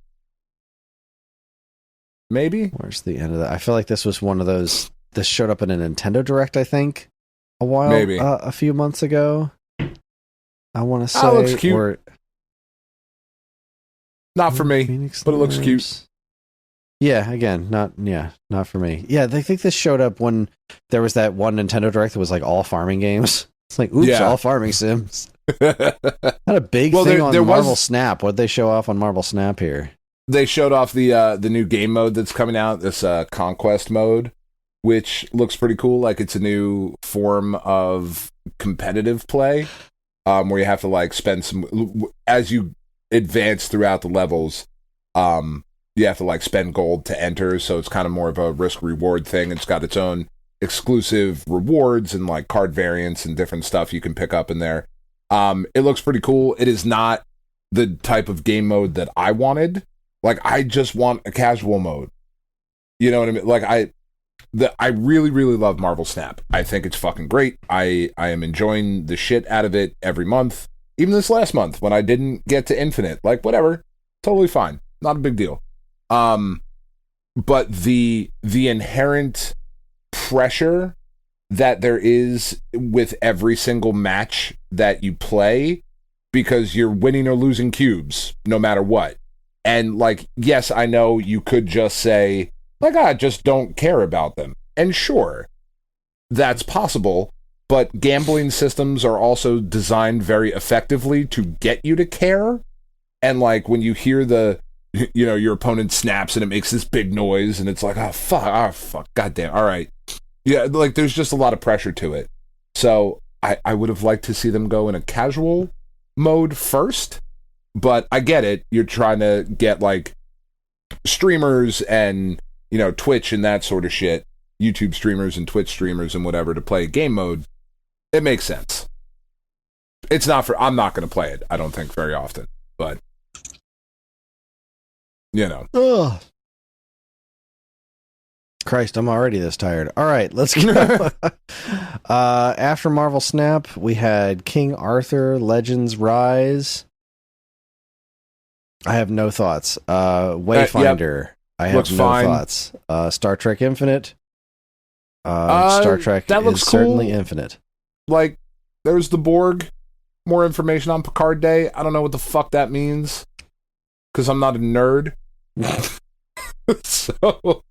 Maybe. Where's the end of that? I feel like this was one of those. This showed up in a Nintendo Direct, I think, a few months ago. I want to say. Oh, it looks cute. Not for me, but it looks cute. Yeah, again, not for me. Yeah, I think this showed up when there was that one Nintendo Direct that was like all farming games. It's like, oops, all farming sims. Not a big thing on Marvel Snap. What'd they show off on Marvel Snap here? They showed off the new game mode that's coming out, this Conquest mode, which looks pretty cool. Like it's a new form of competitive play, where you have to like spend some as you advance throughout the levels. You have to like spend gold to enter, so it's kind of more of a risk reward thing. It's got its own exclusive rewards and like card variants and different stuff you can pick up in there. It looks pretty cool. It is not the type of game mode that I wanted. Like I just want a casual mode. You know what I mean? Like I really, really love Marvel Snap. I think it's fucking great. I am enjoying the shit out of it every month. Even this last month when I didn't get to Infinite. Like, whatever. Totally fine. Not a big deal. But the inherent pressure that there is with every single match that you play, because you're winning or losing cubes no matter what. And like, yes, I know you could just say, like, I just don't care about them. And sure, that's possible, but gambling systems are also designed very effectively to get you to care. And like, when you hear your opponent snaps and it makes this big noise and it's like, oh fuck, goddamn, all right. Yeah, like there's just a lot of pressure to it. So I would have liked to see them go in a casual mode first, but I get it. You're trying to get like streamers and Twitch and that sort of shit, YouTube streamers and Twitch streamers and whatever to play game mode, it makes sense. It's not I'm not going to play it, I don't think, very often, but Ugh. Christ, I'm already this tired. All right, let's go. After Marvel Snap, we had King Arthur Legends Rise. I have no thoughts. Wayfinder. Yep. I have Looks no fine. thoughts. Star Trek Infinite. Star Trek that looks is cool. certainly infinite. Like, there's the Borg. More information on Picard Day. I don't know what the fuck that means, because I'm not a nerd. So...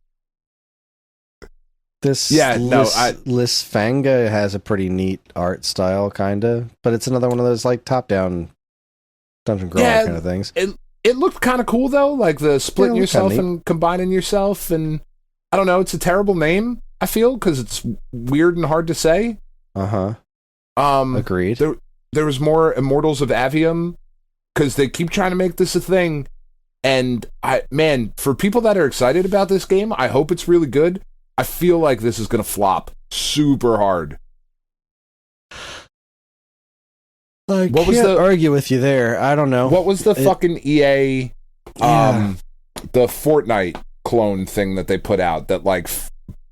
Lisfanga has a pretty neat art style, kind of, but it's another one of those like top-down dungeon crawler kind of things. It looked kind of cool though, like the splitting yourself and combining yourself, and I don't know. It's a terrible name, I feel, because it's weird and hard to say. Agreed. There was more Immortals of Avium, because they keep trying to make this a thing, and for people that are excited about this game, I hope it's really good. I feel like this is going to flop super hard. I can't argue with you there. I don't know. What was the fucking EA, the Fortnite clone thing that they put out that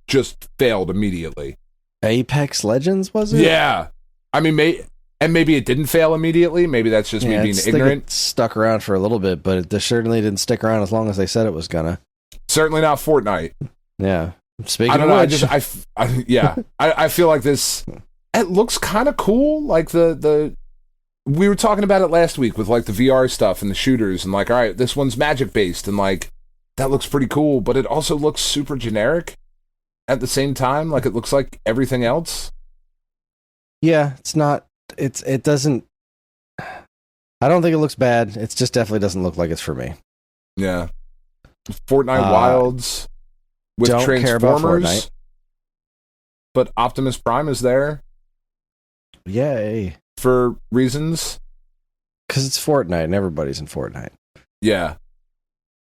just failed immediately? Apex Legends, was it? Yeah. I mean, maybe it didn't fail immediately. Maybe that's just me being ignorant. It stuck around for a little bit, but it certainly didn't stick around as long as they said it was gonna. Certainly not Fortnite. Yeah. Speaking of which, I feel like this. It looks kind of cool. Like we were talking about it last week with like the VR stuff and the shooters, and like, all right, this one's magic based, and like that looks pretty cool. But it also looks super generic at the same time. Like it looks like everything else. Yeah, it's not. It doesn't. I don't think it looks bad. It just definitely doesn't look like it's for me. Yeah, Fortnite Wilds. With don't Transformers, care about Fortnite. But Optimus Prime is there. Yay. For reasons. Because it's Fortnite and everybody's in Fortnite. Yeah.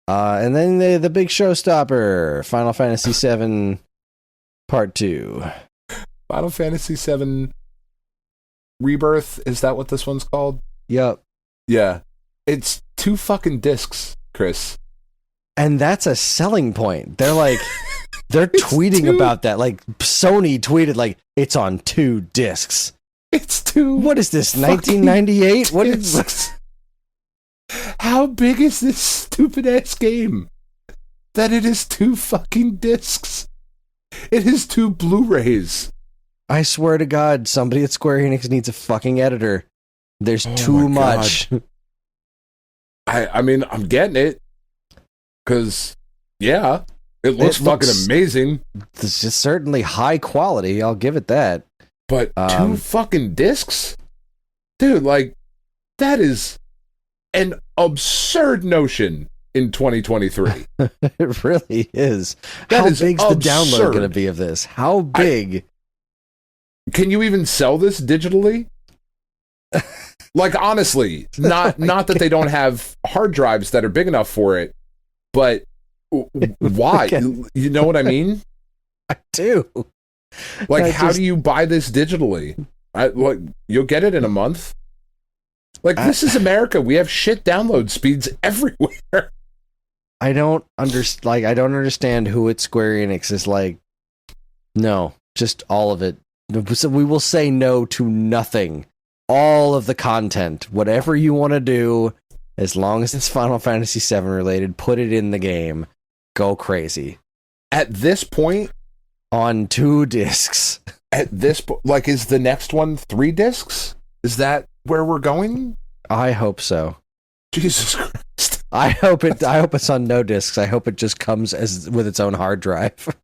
And then the big showstopper, Final Fantasy VII Part 2. Final Fantasy VII Rebirth, is that what this one's called? Yep. Yeah. It's 2 fucking discs, Chris. And that's a selling point. They're like, they're tweeting about that. Like, Sony tweeted, like, it's on 2 discs. It's 2. What is this, 1998? What is this? How big is this stupid ass game? That it is 2 fucking discs. It is 2 Blu-rays. I swear to God, somebody at Square Enix needs a fucking editor. There's too much. I mean, I'm getting it. Because, yeah, it looks fucking amazing. This is certainly high quality, I'll give it that. But 2 fucking discs? Dude, like, that is an absurd notion in 2023. It really is. How big's absurd. The download going to be of this? How big? Can you even sell this digitally? Like, honestly, not that they don't have hard drives that are big enough for it, but why? You know what I mean? I do. Like, how do you buy this digitally? You'll get it in a month. Like, this is America. We have shit download speeds everywhere. I don't understand who at Square Enix is like, no, just all of it. So we will say no to nothing. All of the content, whatever you want to do, as long as it's Final Fantasy VII related, put it in the game. Go crazy. At this point, on 2 discs. At this point, like, is the next one 3 discs? Is that where we're going? I hope so. Jesus Christ. I hope it's on no discs. I hope it just comes with its own hard drive.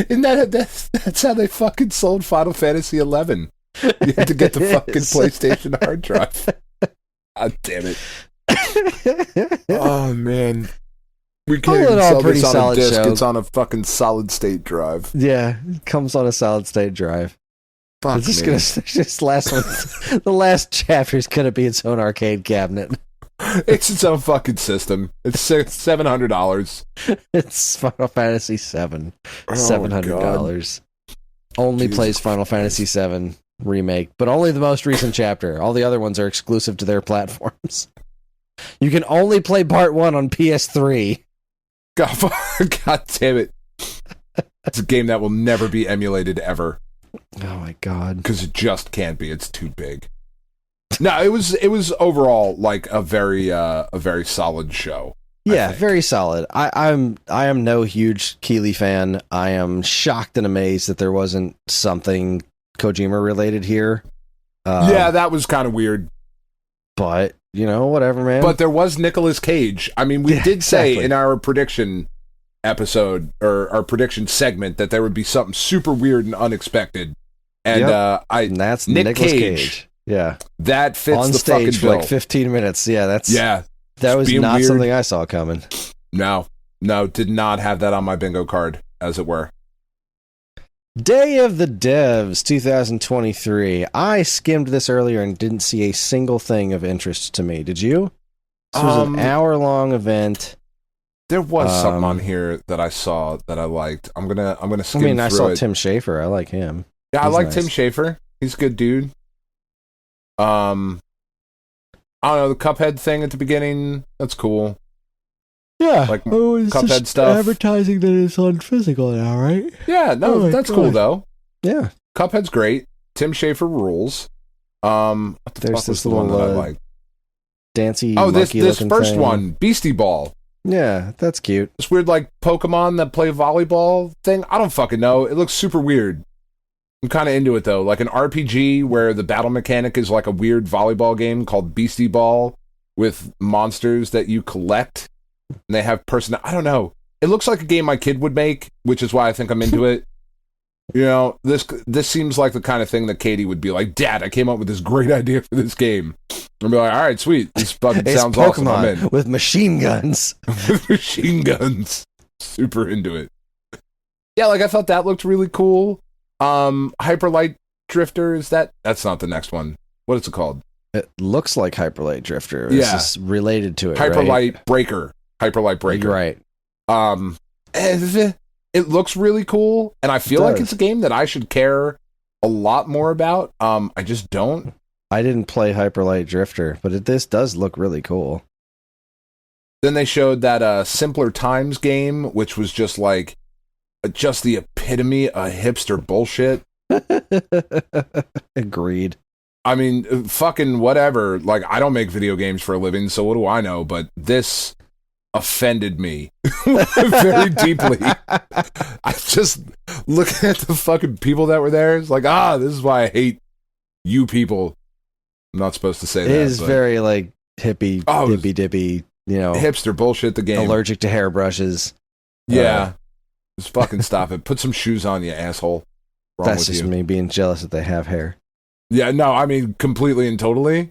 And that's how they fucking sold Final Fantasy XI. You had to get the fucking PlayStation hard drive. God damn it. Oh, man. We can't even sell this on a disc. Show. It's on a fucking solid state drive. Yeah, it comes on a solid state drive. Fuck the last chapter is going to be its own arcade cabinet. It's its own fucking system. It's $700. It's Final Fantasy VII. $700. Only Jesus plays Final Fantasy VII Remake, but only the most recent chapter. All the other ones are exclusive to their platforms. You can only play Part 1 on PS3. God damn it. It's a game that will never be emulated ever. Oh my god. Because it just can't be. It's too big. No, it was overall like a very solid show. Yeah, very solid. I am no huge Keighley fan. I am shocked and amazed that there wasn't something Kojima related here. Yeah, that was kind of weird. But, whatever, man. But there was Nicolas Cage. I mean, we did say in our prediction episode, or our prediction segment, that there would be something super weird and unexpected. And and that's Nicolas Cage. Yeah. That fits on the stage fucking for bill. like 15 minutes. Yeah, that was not weird. something I saw coming. No, did not have that on my bingo card, as it were. Day of the Devs 2023. I skimmed this earlier and didn't see a single thing of interest to me. Did you? This was an hour-long event. There was something on here that I saw that I liked. I'm gonna skim through it. I saw Tim Schafer. I like him. Yeah, I like nice. Tim Schafer. He's a good dude. I don't know, the Cuphead thing at the beginning, that's cool. Yeah, like Cuphead stuff. Advertising that it's on physical now, right? Yeah, no, that's cool though. Yeah, Cuphead's great. Tim Schafer rules. What the There's fuck this was the little one that I like? Dancy. This first thing. one, Beastie Ball. Yeah, that's cute. This weird like Pokemon that play volleyball thing. I don't fucking know. It looks super weird. I'm kind of into it though. Like an RPG where the battle mechanic is like a weird volleyball game called Beastie Ball with monsters that you collect. And they have I don't know. It looks like a game my kid would make, which is why I think I'm into it. This seems like the kind of thing that Katie would be like, Dad, I came up with this great idea for this game. I'd be like, all right, sweet. This fucking sounds awesome. I'm in. With machine guns. With machine guns. Super into it. Yeah, like I thought that looked really cool. Hyper Light Drifter, that's not the next one. What is it called? It looks like Hyper Light Drifter. Yeah. This is related to it, Hyper Light Breaker. Hyper Light Breaker. Right. It looks really cool, and I feel like it's a game that I should care a lot more about. I just don't. I didn't play Hyper Light Drifter, but this does look really cool. Then they showed that Simpler Times game, which was just like the epitome of hipster bullshit. Agreed. I mean, fucking whatever. Like, I don't make video games for a living, so what do I know? But this offended me very deeply. I just looking at the fucking people that were there. It's like, this is why I hate you people. I'm not supposed to say that. It is very like hippie dippy, hipster bullshit. The game. Allergic to hairbrushes. Yeah, just fucking stop it. Put some shoes on, you asshole. That's just me being jealous that they have hair. Yeah, no, I mean completely and totally.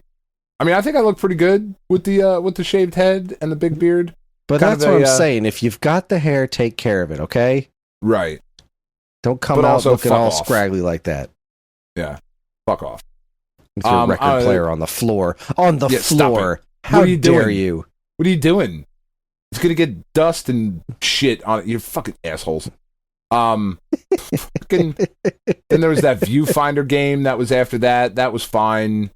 I mean, I think I look pretty good with the shaved head and the big beard. But that's what I'm saying. If you've got the hair, take care of it, okay? Right. Don't come out looking all scraggly like that. Yeah. Fuck off. With your record player on the floor. On the floor. How dare you? What are you doing? It's gonna get dust and shit on it. You fucking assholes. Then there was that Viewfinder game that was after that. That was fine. It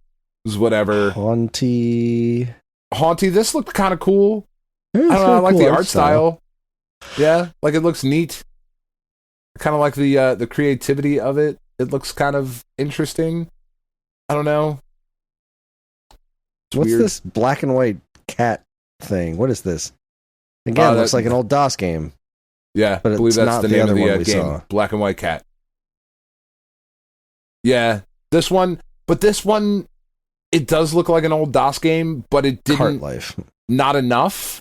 was whatever. Haunty. This looked kind of cool. I don't know. I like the art style. Yeah, like it looks neat. Kind of like the creativity of it. It looks kind of interesting. I don't know. What's weird. This black and white cat thing? What is this? Again, it looks like an old DOS game. Yeah, but I believe that's not the name of the game. Saw. Black and White Cat. Yeah, this one, it does look like an old DOS game, but it didn't. Cart Life. Not enough,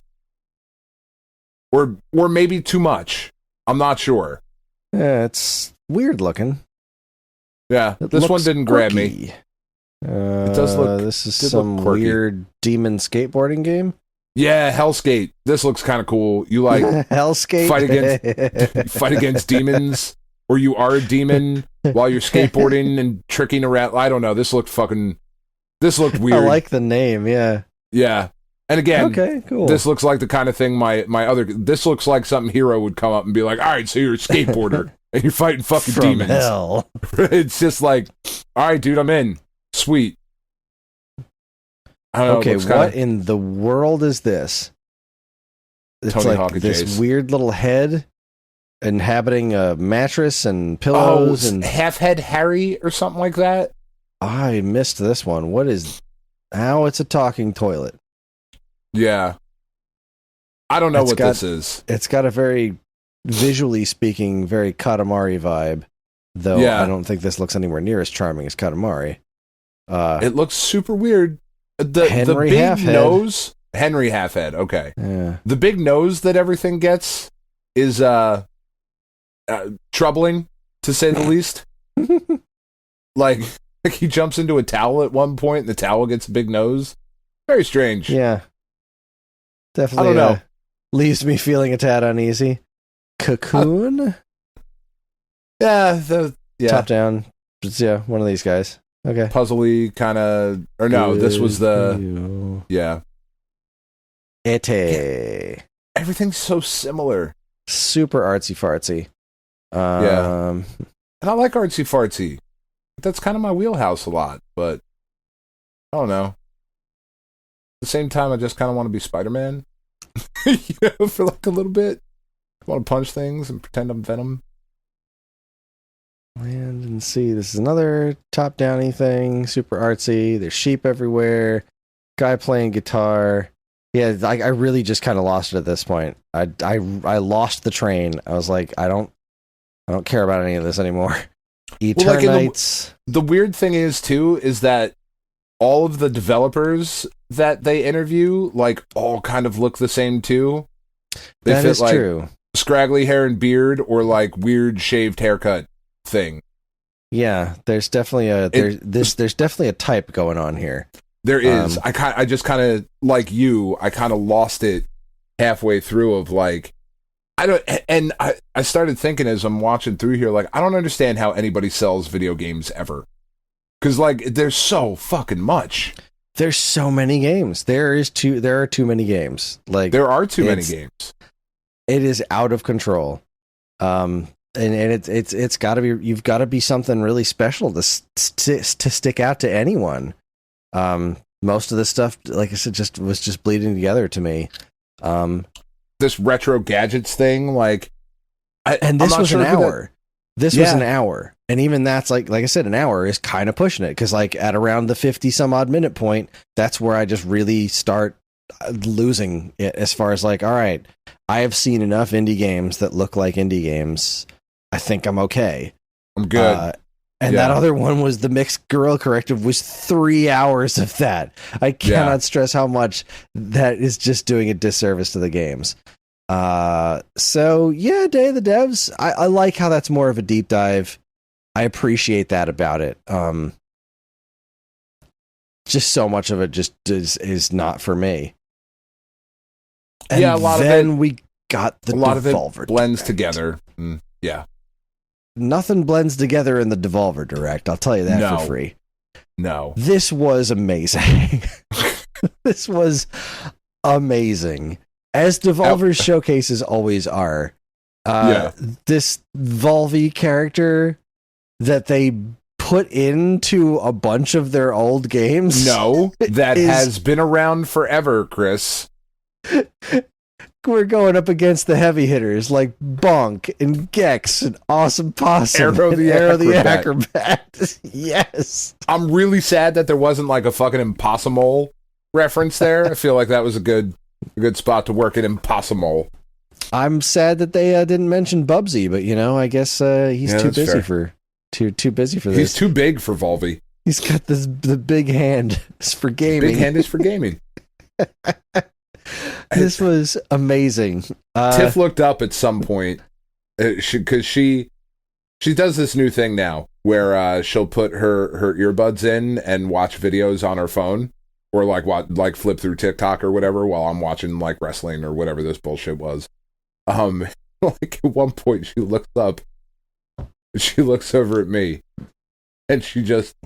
or maybe too much. I'm not sure. Yeah, it's weird looking. Yeah, this one didn't grab me. It does look. This is some weird demon skateboarding game. Yeah, Hellskate. This looks kind of cool. You like Hellskate? Fight against demons, or you are a demon while you're skateboarding and tricking around. I don't know. This looked weird. I like the name. Yeah. Yeah. And again, okay, cool. This looks like the kind of thing this looks like something Hero would come up and be like, all right, so you're a skateboarder and you're fighting fucking From demons. Hell. It's just like, all right, dude, I'm in. Sweet. I don't know, okay, what in the world is this? It's Tony like Hawk this weird little head inhabiting a mattress and pillows and Half-Head Harry or something like that. I missed this one. What is? How it's a talking toilet? Yeah, I don't know what this is. It's got a very, visually speaking, very Katamari vibe. Though I don't think this looks anywhere near as charming as Katamari. It looks super weird. The big Halfhead. nose, Henry Halfhead. Okay, Yeah. the big nose that everything gets is troubling, to say the least. like he jumps into a towel at one point, and the towel gets a big nose. Very strange. Yeah. Definitely. I don't know. Leaves me feeling a tad uneasy. Cocoon. Top down. Yeah, one of these guys. Okay. Puzzly kind of, or no, this was the Ete. Everything's so similar. Super artsy fartsy. And I like artsy fartsy. That's kind of my wheelhouse a lot, but I don't know. At the same time, I just kind of want to be Spider-Man, for like a little bit. I want to punch things and pretend I'm Venom. Land and sea. This is another top-downy thing. Super artsy. There's sheep everywhere. Guy playing guitar. Yeah, I really just kind of lost it at this point. I lost the train. I was like, I don't care about any of this anymore. Eternites. The weird thing is too is that all of the developers that they interview all kind of look the same too. They that fit is true. Scraggly hair and beard or weird shaved haircut thing. Yeah, there's definitely there's definitely a type going on here. There is. I just kind of like you. I kind of lost it halfway through of I started thinking as I'm watching through here, I don't understand how anybody sells video games ever. Because there's so fucking much. There's so many games. There are too many games. There are too many games. It is out of control. And it's got to be, you've got to be something really special to stick out to anyone. Most of this stuff, like I said, was just bleeding together to me. This retro gadgets thing, and this was an hour. This was an hour, and even that's like I said, an hour is kind of pushing it because at around the 50 some odd minute point, that's where I just really start losing it as far as all right, I have seen enough indie games that look like indie games. I think I'm okay. I'm good. And that other one was the Mixed Guerrilla Corrective was 3 hours of that. I cannot stress how much that is just doing a disservice to the games. So yeah, Day of the Devs. I like how that's more of a deep dive. I appreciate that about it. Just so much of it just is not for me. And a lot of it. We got the a lot of it blends Direct. Together. Nothing blends together in the Devolver Direct. I'll tell you that for free. No. This was amazing. This was amazing. As Devolver's showcases always are. This Volvi character that they put into a bunch of their old games. No, that has been around forever, Chris. We're going up against the heavy hitters like Bonk and Gex and Awesome Possum Arrow the Acrobat. Yes. I'm really sad that there wasn't a fucking Impossible reference there. I feel like that was a good spot to work at Impossible. I'm sad that they didn't mention Bubsy, but I guess he's too busy for this. He's too big for Volvi. He's got the big hand. It's for gaming. Big hand is for gaming. This was amazing. Tiff looked up at some point because she does this new thing now where she'll put her earbuds in and watch videos on her phone or flip through TikTok or whatever while I'm watching wrestling or whatever this bullshit was. At one point she looks up, she looks over at me, and she just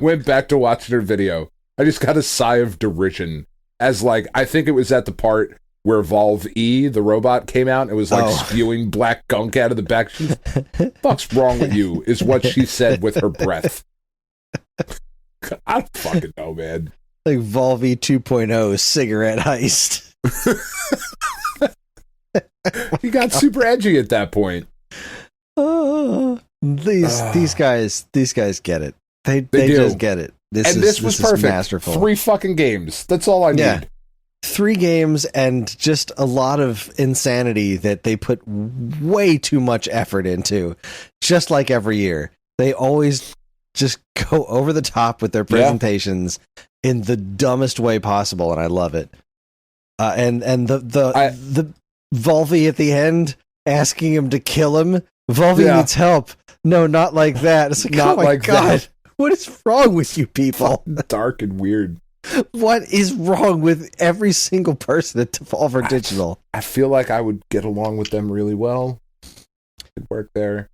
went back to watching her video. I just got a sigh of derision as like I think it was at the part where Volve E, the robot, came out and it was like spewing black gunk out of the back. Fuck's wrong with you? Is what she said with her breath. I don't fucking know, man. Like Volve E 2.0 cigarette heist. He got super edgy at that point. These guys get it. They just get it. This was perfect. Masterful. 3 fucking games. That's all I need. 3 games and just a lot of insanity that they put way too much effort into. Just like every year, they always just go over the top with their presentations in the dumbest way possible, and I love it. And the Volve at the end asking him to kill him. Volve needs help. No, not like that. It's like, not oh my like God. That. What is wrong with you people? Dark and weird. What is wrong with every single person at Devolver Digital? I feel like I would get along with them really well. Could work there.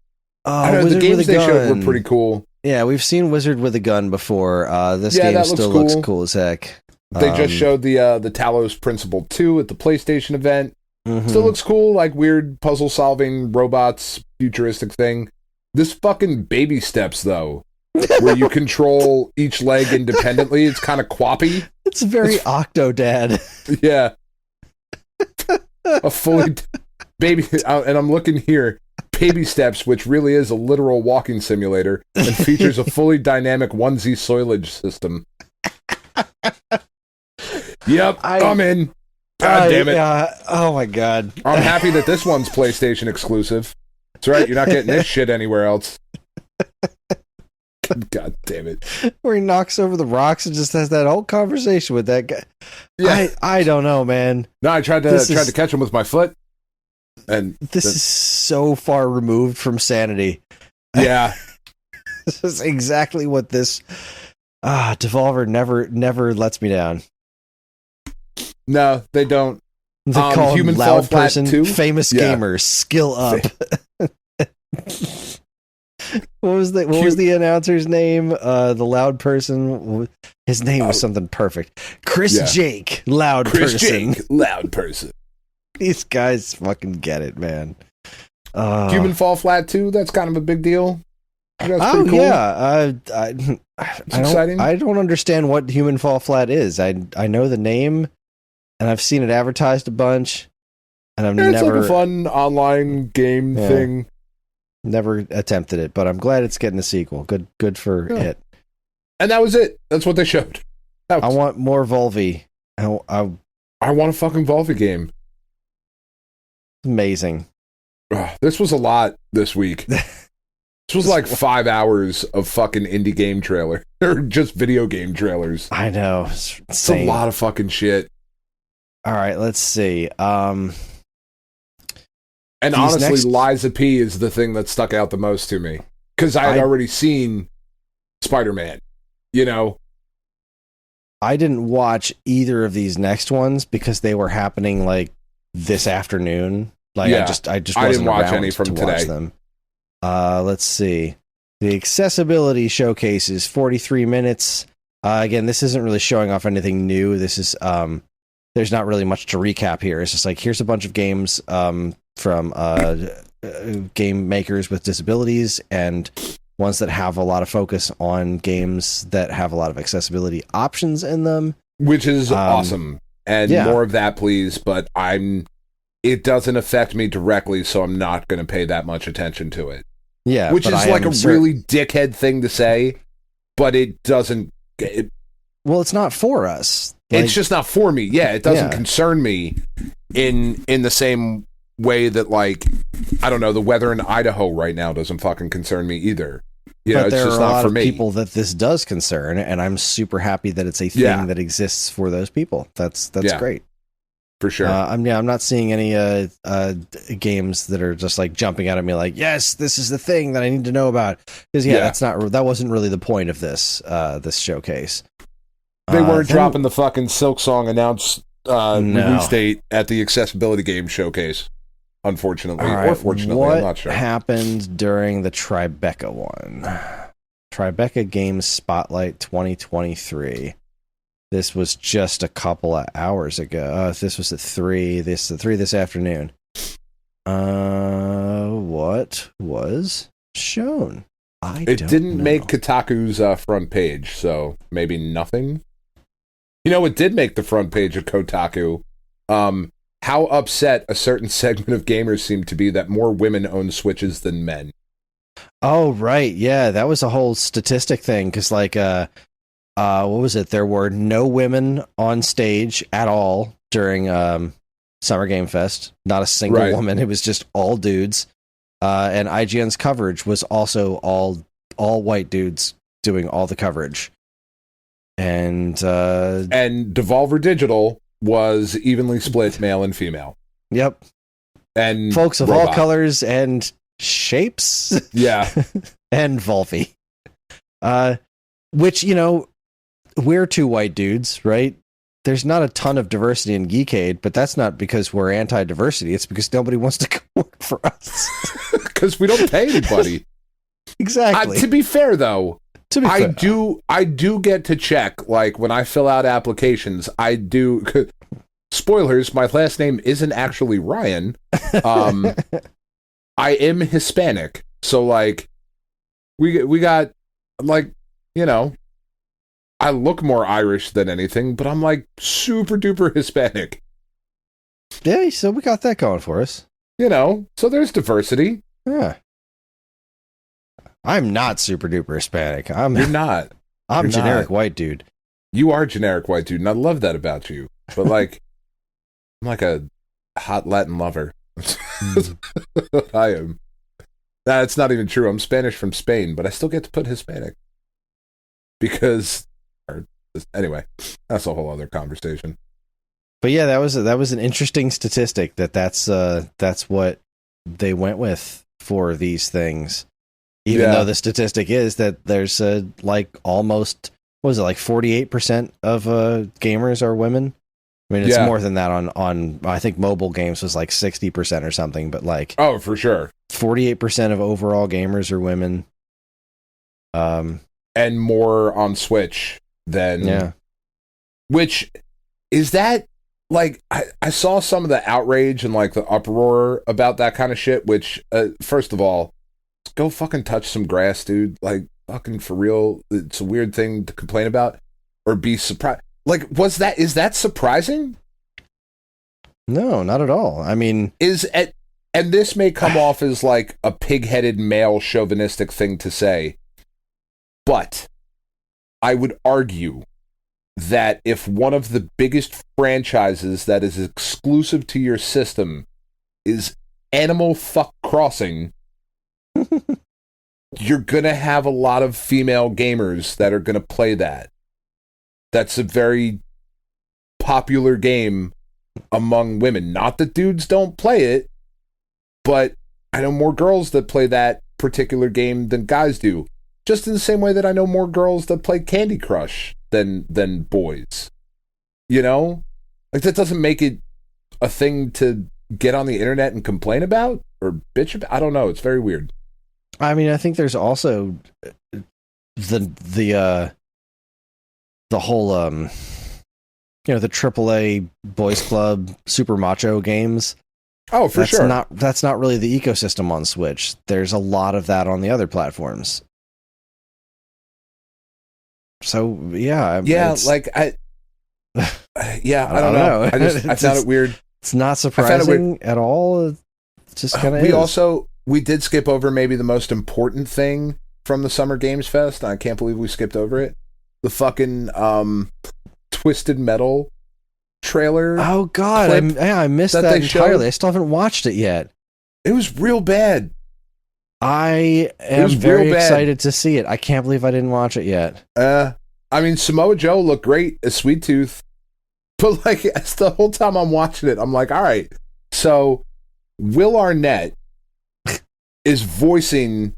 I know, the games they showed were pretty cool. Yeah, we've seen Wizard with a gun before. This game still looks cool as heck. They just showed the Talos Principle 2 at the PlayStation event. Mm-hmm. Still looks cool, like weird puzzle-solving robots, futuristic thing. This fucking baby steps, though, where you control each leg independently. It's kind of quappy. It's very Octodad. Yeah. A fully baby, and I'm looking here. Baby Steps, which really is a literal walking simulator, and features a fully dynamic onesie soilage system. Yep, I'm in. God damn it. Oh my God. I'm happy that this one's PlayStation exclusive. That's right, you're not getting this shit anywhere else. God damn it. Where he knocks over the rocks and just has that whole conversation with that guy. Yeah. I don't know, man. No, I tried to catch him with my foot. And this is so far removed from sanity. Yeah. This is exactly what this Devolver never lets me down. No, they don't. They call Human him loud Fall person, Flat 2? famous gamer, skill up. What was the announcer's name? The loud person. His name was something perfect. Chris Jake, loud Chris person. Jake, loud person. These guys fucking get it, man. Human Fall Flat 2, that's kind of a big deal. That's pretty cool. Yeah. It's exciting. I don't understand what Human Fall Flat is. I know the name, and I've seen it advertised a bunch, and I've it's never like a fun online game thing. Never attempted it, but I'm glad it's getting a sequel. Good for it. And that was it. That's what they showed. I want more Volve. I want a fucking Volve game. Amazing. This was a lot this week. This was like 5 hours of fucking indie game trailer. Or just video game trailers. I know. It's a lot of fucking shit. All right, let's see. And honestly, Liza P is the thing that stuck out the most to me. Because I had already seen Spider-Man. You know? I didn't watch either of these next ones because they were happening like this afternoon. Like I just wasn't didn't watch around any from to today. watch them. Let's see. The accessibility showcase is 43 minutes. Again, this isn't really showing off anything new. This is there's not really much to recap here. It's just like here's a bunch of games from game makers with disabilities and ones that have a lot of focus on games that have a lot of accessibility options in them, which is awesome. And more of that, please. But it doesn't affect me directly, so I'm not going to pay that much attention to it. Yeah, which is like a really dickhead thing to say, but it doesn't. Well, it's not for us. It's just not for me. Yeah, it doesn't concern me in the same way that, like, I don't know, the weather in Idaho right now doesn't fucking concern me either. You know, it's just not for me. There are a lot of people that this does concern, and I'm super happy that it's a thing that exists for those people. That's great. For sure. I'm not seeing any games that are just like jumping out at me like, yes, this is the thing that I need to know about. Because that wasn't really the point of this this showcase. They weren't dropping the fucking Silk Song release date at the accessibility game showcase, unfortunately. Right, or fortunately, I'm not sure. What happened during the Tribeca one? Tribeca Games Spotlight 2023. This was just a couple of hours ago. This was at 3. This afternoon. What was shown? It didn't make Kotaku's front page, so maybe nothing. You know, it did make the front page of Kotaku. How upset a certain segment of gamers seem to be that more women own Switches than men. Oh, right. Yeah, that was a whole statistic thing, because, like, what was it? There were no women on stage at all during Summer Game Fest. Not a single woman. It was just all dudes. And IGN's coverage was also all white dudes doing all the coverage. And Devolver Digital was evenly split male and female. Yep. And folks of all colors and shapes. Yeah. And Volvi. Which, you know, we're 2 white dudes, right? There's not a ton of diversity in Geekade, but that's not because we're anti-diversity. It's because nobody wants to work for us. Because we don't pay anybody. Exactly. To be fair, though, I do get to check, like, when I fill out applications, I do... Spoilers, my last name isn't actually Ryan. I am Hispanic. So, like, we got, like, you know... I look more Irish than anything, but I'm like super duper Hispanic. Yeah, so we got that going for us. You know, so there's diversity. Yeah. I'm not super duper Hispanic. You're not. I'm generic white dude. You are generic white dude, and I love that about you. But like, I'm like a hot Latin lover. I am. That's not even true. I'm Spanish from Spain, but I still get to put Hispanic. Because... Anyway, that's a whole other conversation. But yeah, that was an interesting statistic that's what they went with for these things. Even though the statistic is that there's like almost, what was it, like 48% of gamers are women. I mean, it's more than that on I think mobile games was like 60% or something, but like, oh, for sure, 48% of overall gamers are women. And more on Switch than which is that, like, I saw some of the outrage and like the uproar about that kind of shit, which first of all, go fucking touch some grass, dude. Like, fucking for real, it's a weird thing to complain about or be surprised. Like, is that surprising? No, not at all. I mean, and this may come off as like a pig-headed male chauvinistic thing to say, but I would argue that if one of the biggest franchises that is exclusive to your system is Animal Fuck Crossing, you're going to have a lot of female gamers that are going to play that. That's a very popular game among women. Not that dudes don't play it, but I know more girls that play that particular game than guys do. Just in the same way that I know more girls that play Candy Crush than boys. You know? Like, that doesn't make it a thing to get on the internet and complain about or bitch about. I don't know. It's very weird. I mean, I think there's also the whole the AAA Boys Club Super Macho games. Oh, for sure. That's not really the ecosystem on Switch. There's a lot of that on the other platforms. So I don't know. I found it weird. It's not surprising at all. It just kind of we did skip over maybe the most important thing from the Summer Games Fest. I can't believe we skipped over it. The fucking Twisted Metal trailer. Oh God, I missed that entirely. I still haven't watched it yet. It was real bad. I am very excited to see it. I can't believe I didn't watch it yet. I mean, Samoa Joe looked great as Sweet Tooth, but like, the whole time I'm watching it, I'm like, all right, so Will Arnett is voicing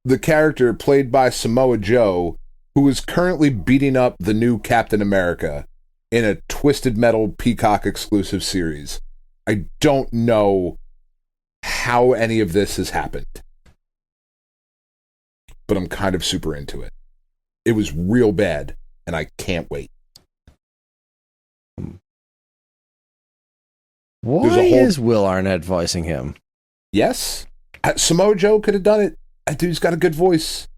the character played by Samoa Joe, who is currently beating up the new Captain America in a Twisted Metal Peacock exclusive series. I don't know how any of this has happened, but I'm kind of super into it. It was real bad, and I can't wait. Why is Will Arnett voicing him? Yes. Samoa Joe could have done it. That dude's got a good voice.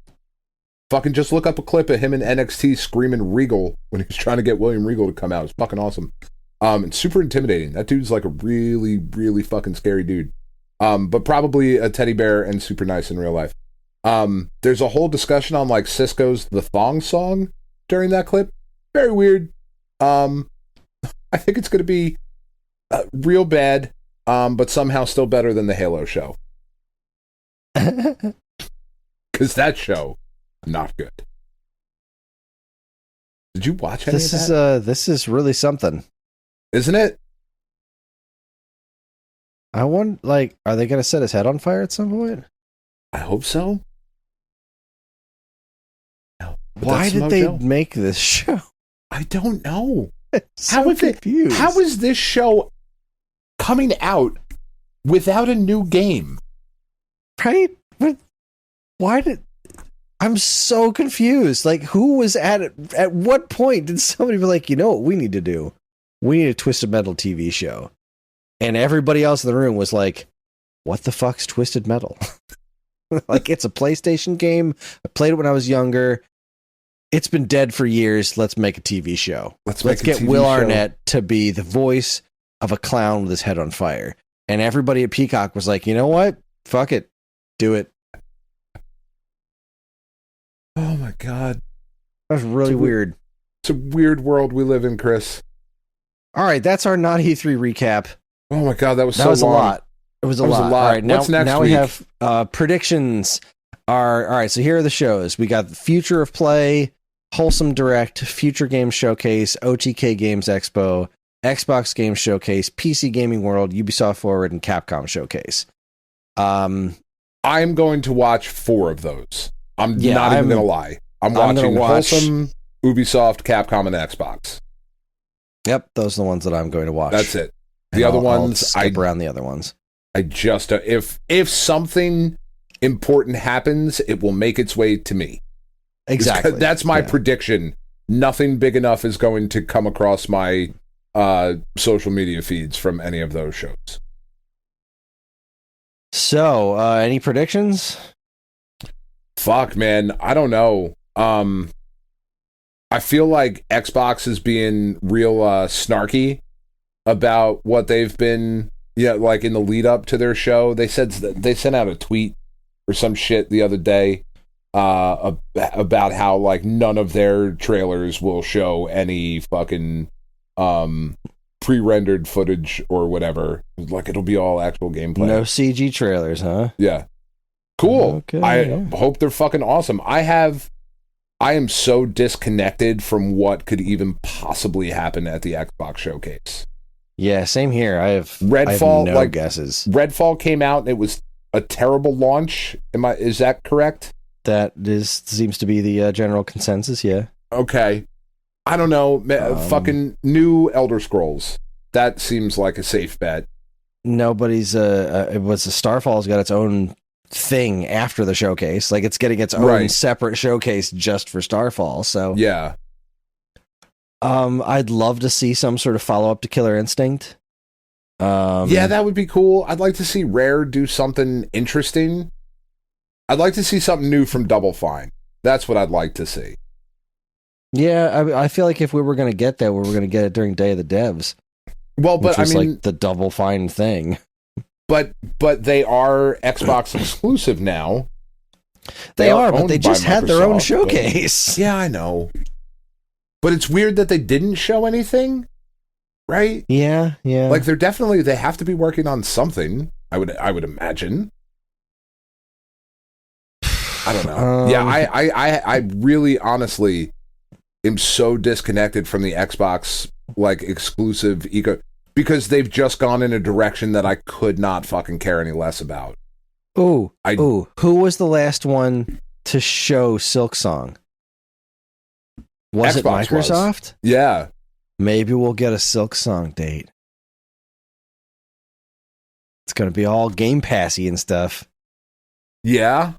Fucking just look up a clip of him in NXT screaming Regal when he was trying to get William Regal to come out. It's fucking awesome. And super intimidating. That dude's like a really, really fucking scary dude. But probably a teddy bear and super nice in real life. There's a whole discussion on like Cisco's The Thong Song during that clip. Very weird. I think it's going to be real bad, but somehow still better than the Halo show. Because that show, not good. Did you watch any of that? This is really something. Isn't it? I want, like, are they going to set his head on fire at some point? I hope so. No, why did they make this show? I don't know. How is this show coming out without a new game? Right? But I'm so confused. Like, who was at it? At what point did somebody be like, you know what we need to do? We need a Twisted Metal TV show. And everybody else in the room was like, what the fuck's Twisted Metal? Like, it's a PlayStation game. I played it when I was younger. It's been dead for years. Let's make a TV show. Let's get Will Arnett to be the voice of a clown with his head on fire. And everybody at Peacock was like, you know what? Fuck it. Do it. Oh my God. That's really weird. It's a weird world we live in, Chris. All right, that's our not E3 recap. Oh my God, that was long. A lot. It was a lot. All right, what's next now week? We have predictions. All right, so here are the shows. We got Future of Play, Wholesome Direct, Future Games Showcase, OTK Games Expo, Xbox Games Showcase, PC Gaming World, Ubisoft Forward, and Capcom Showcase. I'm going to watch 4 of those. I'm not even going to lie. I'm watching Wholesome, Ubisoft, Capcom, and Xbox. Yep, those are the ones that I'm going to watch. That's it. The other ones, I'll skip around the other ones. I just if something important happens, it will make its way to me. Exactly. That's my prediction. Nothing big enough is going to come across my social media feeds from any of those shows. So, any predictions? Fuck, man. I don't know. I feel like Xbox is being real snarky about what they've been, like in the lead up to their show. They said they sent out a tweet or some shit the other day about how like none of their trailers will show any fucking pre-rendered footage or whatever. Like it'll be all actual gameplay. No CG trailers, huh? Yeah. Cool. Okay, I hope they're fucking awesome. I am so disconnected from what could even possibly happen at the Xbox showcase. Yeah, same here. I have Redfall, no guesses. Redfall came out and it was a terrible launch. Is that correct? That seems to be the general consensus, yeah. Okay. I don't know. Fucking new Elder Scrolls. That seems like a safe bet. Nobody's it was Starfall's got its own thing after the showcase. Like it's getting its own separate showcase just for Starfall. So yeah. I'd love to see some sort of follow-up to Killer Instinct. Yeah, that would be cool. I'd like to see Rare do something interesting. I'd like to see something new from Double Fine. That's what I'd like to see. Yeah, I feel like if we were going to get that, we were going to get it during Day of the Devs. Well, but which was like the Double Fine thing. But they are Xbox exclusive now. They are, but they just had their own showcase. But, yeah, I know. But it's weird that they didn't show anything, right? Yeah. Like they have to be working on something. I would imagine. I don't know. I really honestly am so disconnected from the Xbox like exclusive because they've just gone in a direction that I could not fucking care any less about. Who was the last one to show Silksong? Was it Microsoft? Yeah. Maybe we'll get a Silksong date. It's going to be all Game Passy and stuff. Yeah.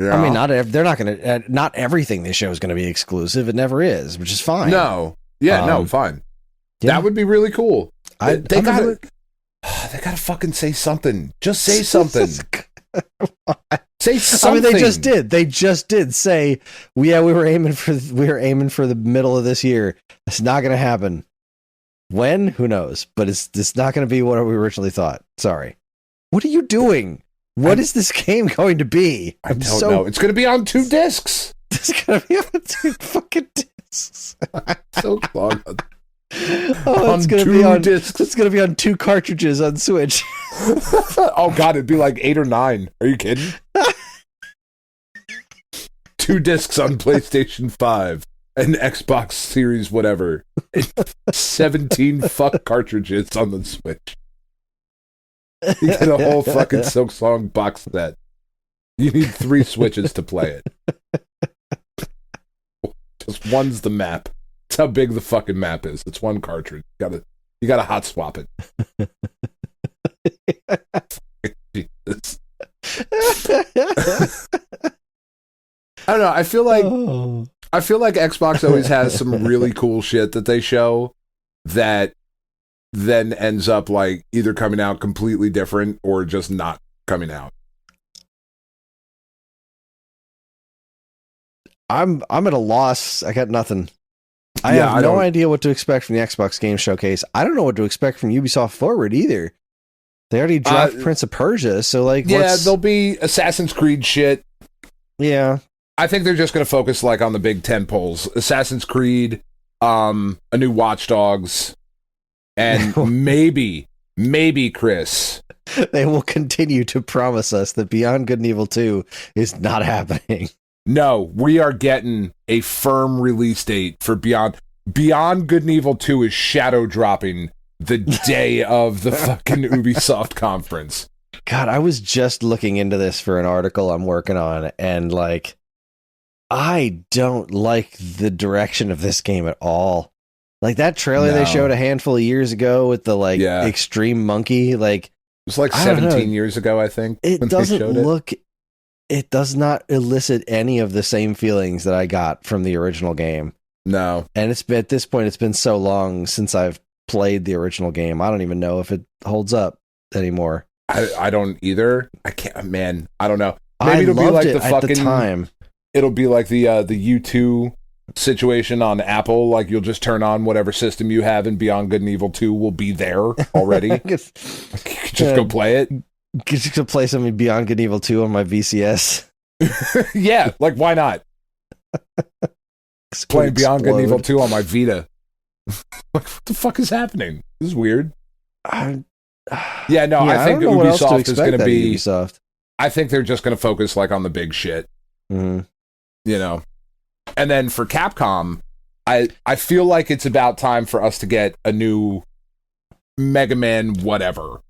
I mean, not everything they show is going to be exclusive. It never is, which is fine. No. Yeah, fine. Yeah. That would be really cool. They got it. They gotta fucking say something. Just say something. Say something. I mean, they just did. They just did say, we were aiming for the middle of this year. It's not going to happen. When? Who knows? But it's not going to be what we originally thought. Sorry. What are you doing? What is this game going to be? I don't know. It's going to be on 2 discs. It's going to be on 2 fucking discs. So long. It's going to be on discs. It's going to be on 2 cartridges on Switch. Oh god, it'd be like 8 or 9. Are you kidding? 2 discs on PlayStation 5 and Xbox Series whatever. 17 fuck cartridges on the Switch. You get a whole fucking Silk Song box set. You need 3 Switches to play it. Just one's the map. That's how big the fucking map is. It's 1 cartridge. You gotta hot swap it. Jesus. I don't know. I feel like Xbox always has some really cool shit that they show that then ends up like either coming out completely different or just not coming out. I'm at a loss. I got nothing. I have no idea what to expect from the Xbox Game Showcase. I don't know what to expect from Ubisoft Forward either. They already dropped Prince of Persia, so like, there'll be Assassin's Creed shit. Yeah, I think they're just going to focus like on the big tentpoles: Assassin's Creed, a new Watch Dogs, and maybe Kris. They will continue to promise us that Beyond Good and Evil 2 is not happening. No, we are getting a firm release date for Beyond. Beyond Good and Evil 2 is shadow dropping the day of the fucking Ubisoft conference. God, I was just looking into this for an article I'm working on, and like, I don't like the direction of this game at all. Like that trailer they showed a handful of years ago with the like extreme monkey, like it was like 17 years ago, I think. It doesn't look. It does not elicit any of the same feelings that I got from the original game. No. And at this point, it's been so long since I've played the original game. I don't even know if it holds up anymore. I don't either. I can't, man. I don't know. Maybe it'll be like the fucking at the time. It'll be like the U2 situation on Apple. Like you'll just turn on whatever system you have, and Beyond Good and Evil 2 will be there already. Just go play it. Get to play something Beyond Good and Evil 2 on my VCS. Yeah, like why not? Playing Beyond Good and Evil 2 on my Vita. What the fuck is happening? This is weird. I think Ubisoft is going to be Ubisoft. I think they're just going to focus like on the big shit. Mm-hmm. You know. And then for Capcom, I feel like it's about time for us to get a new Mega Man whatever.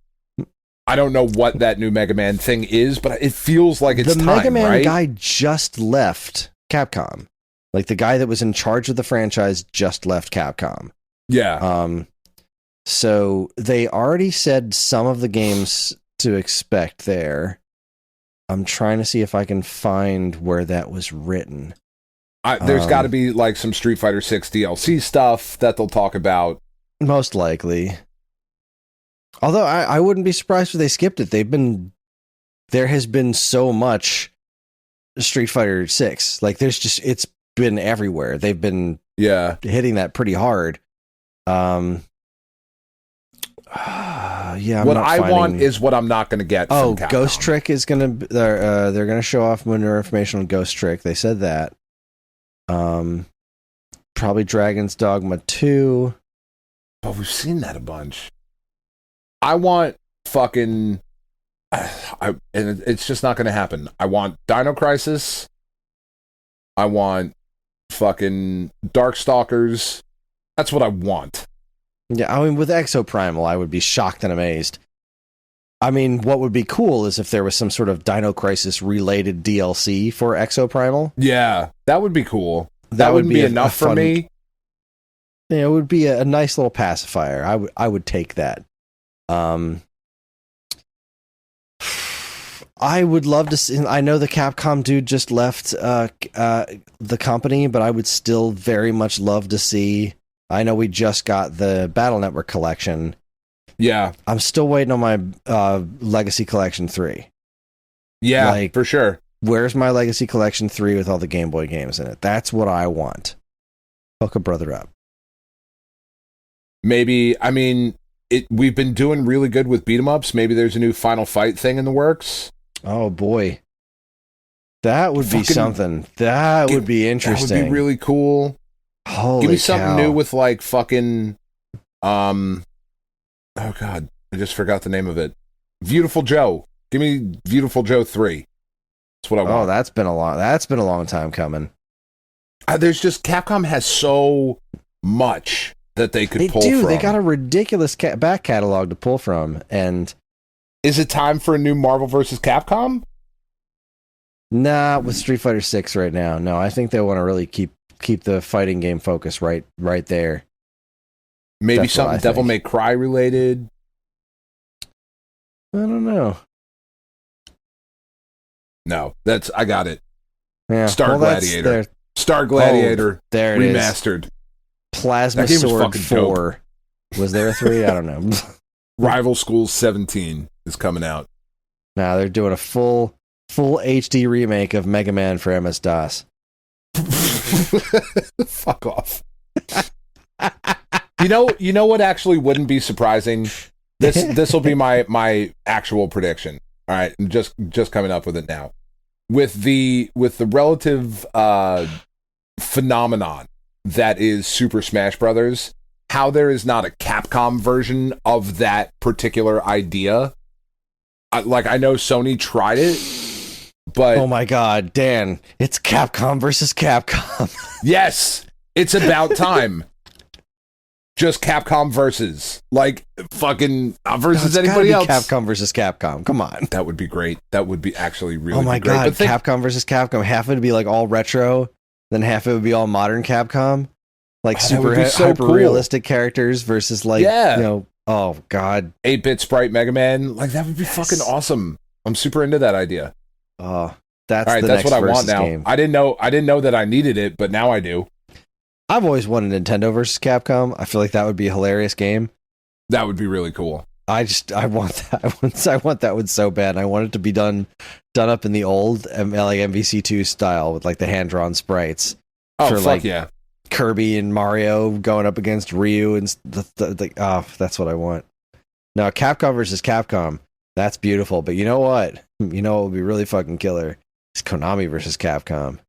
I don't know what that new Mega Man thing is, but it feels like it's time, the Mega Man right? guy just left Capcom. Like the guy that was in charge of the franchise just left Capcom. Yeah. So they already said some of the games to expect there. I'm trying to see if I can find where that was written. There's got to be like some Street Fighter 6 DLC stuff that they'll talk about. Most likely. Although I wouldn't be surprised if they skipped it. There has been so much Street Fighter 6. Like it's been everywhere. They've been hitting that pretty hard. What I want is what I'm not going to get. Oh, from Capcom. Ghost Trick is going to. They're going to show off more information on Ghost Trick. They said that. Probably Dragon's Dogma 2. But we've seen that a bunch. I want fucking... and it's just not going to happen. I want Dino Crisis. I want fucking Darkstalkers. That's what I want. Yeah, I mean, with Exoprimal, I would be shocked and amazed. I mean, what would be cool is if there was some sort of Dino Crisis related DLC for Exoprimal. Yeah, that would be coul. That would be enough for me. Yeah, it would be a nice little pacifier. I would take that. I would love to see. I know the Capcom dude just left the company, but I would still very much love to see. I know we just got the Battle Network collection. Yeah. I'm still waiting on my Legacy Collection 3. Yeah, like, for sure. Where's my Legacy Collection 3 with all the Game Boy games in it? That's what I want. Hook a brother up. Maybe, I mean, we've been doing really good with beat 'em ups. Maybe there's a new Final Fight thing in the works. Oh, boy. That would be something. That would be interesting. That would be really cool. Holy Give me cow. something new with, like, fucking, oh, God, I just forgot the name of it. Beautiful Joe. Give me Beautiful Joe 3. That's what I want. Oh, that's been a long time coming. There's just, Capcom has so much that they could pull from. They got a ridiculous back catalog to pull from. And is it time for a new Marvel vs. Capcom? Nah, with Street Fighter 6 right now. No, I think they want to really keep the fighting game focus right there. Maybe that's something Devil May Cry related. I don't know. No, I got it. Yeah, Star Gladiator. Star Gladiator. There it remastered. Is. Plasma Sword 4. Dope. Was there a 3? I don't know. Rival Schools 17 is coming out. Nah, they're doing a full HD remake of Mega Man for MS-DOS. Fuck off. You know what actually wouldn't be surprising? This will be my actual prediction. All right, I'm just coming up with it now. With the relative phenomenon that is Super Smash Brothers, how there is not a Capcom version of that particular idea. I know Sony tried it, but oh my God, Dan, it's Capcom versus Capcom. Yes, it's about time. Just Capcom versus, like, fucking versus anybody else. Capcom versus Capcom. Come on. That would be great. That would be actually really great. Oh my God, Capcom versus Capcom. Half of it would be like all retro, then half of it would be all modern Capcom. Like super hyper-realistic characters versus like, oh God. 8-bit sprite Mega Man. Like, that would be fucking awesome. I'm super into that idea. Oh, that's all right, that's what I want now. Game. I didn't know that I needed it, but now I do. I've always wanted Nintendo versus Capcom. I feel like that would be a hilarious game. That would be really cool. I want that. I want that one so bad. I want it to be done up in the old like MVC2 style with like the hand drawn sprites. Oh, for, fuck like, yeah! Kirby and Mario going up against Ryu and that's what I want. Now Capcom versus Capcom. That's beautiful. But you know what? You know what would be really fucking killer? It's Konami versus Capcom.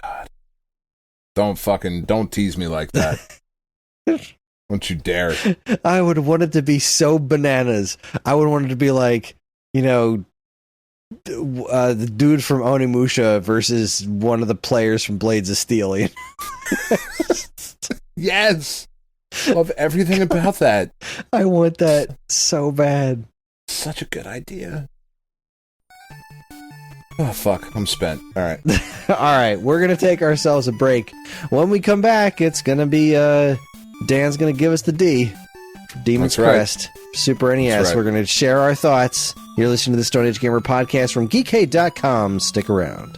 God. Don't tease me like that. Don't you dare. I would want it to be so bananas. I would want it to be like, the dude from Onimusha versus one of the players from Blades of Steel. Yes. Love everything about that. I want that so bad. Such a good idea. Oh, fuck. I'm spent. All right. All right. We're going to take ourselves a break. When we come back, it's going to be Dan's going to give us the D for Demon's Crest. Super NES. We're going to share our thoughts. You're listening to the Stone Age Gamer podcast from geekade.com. Stick around.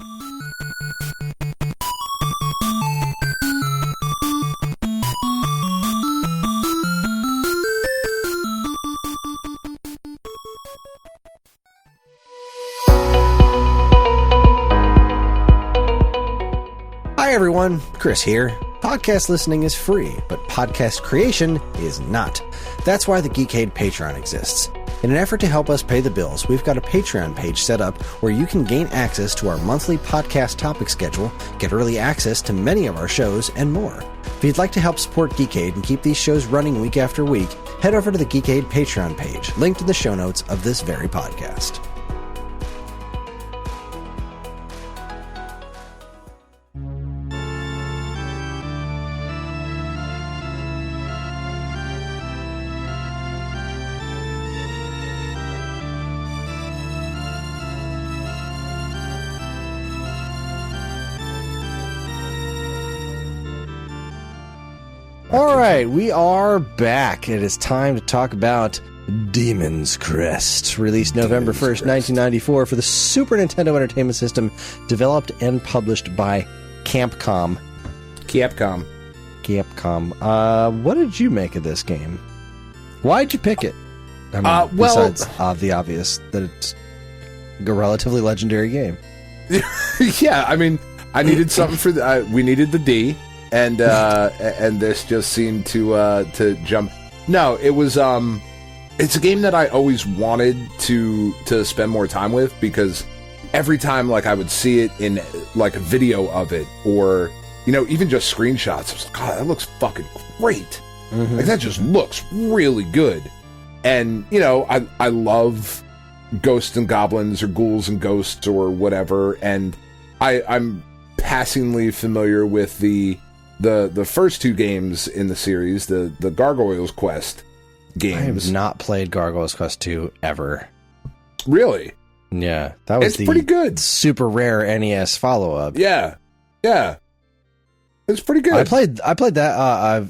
Hi everyone, Kris here. Podcast listening is free, but podcast creation is not. That's why the Geekade Patreon exists. In an effort to help us pay the bills, we've got a Patreon page set up where you can gain access to our monthly podcast topic schedule, get early access to many of our shows, and more. If you'd like to help support Geekade and keep these shows running week after week, head over to the Geekade Patreon page, linked in the show notes of this very podcast. All right, we are back. It is time to talk about Demon's Crest, released November 1st, 1994 for the Super Nintendo Entertainment System, developed and published by Capcom. Capcom. What did you make of this game? Why'd you pick it? I mean, besides the obvious that it's a relatively legendary game. Yeah, I mean, I needed something for we needed the D, and this just seemed to jump. No, it was it's a game that I always wanted to spend more time with, because every time like I would see it in like a video of it, or even just screenshots, I was like, God, that looks fucking great. Mm-hmm. Like that just looks really good. And I love ghosts and goblins, or ghouls and ghosts, or whatever, and I'm passingly familiar with the first two games in the series, the Gargoyles Quest games. I have not played Gargoyles Quest 2 ever. Really? Yeah, that was pretty good. Super rare NES follow-up. Yeah. It's pretty good. I played that.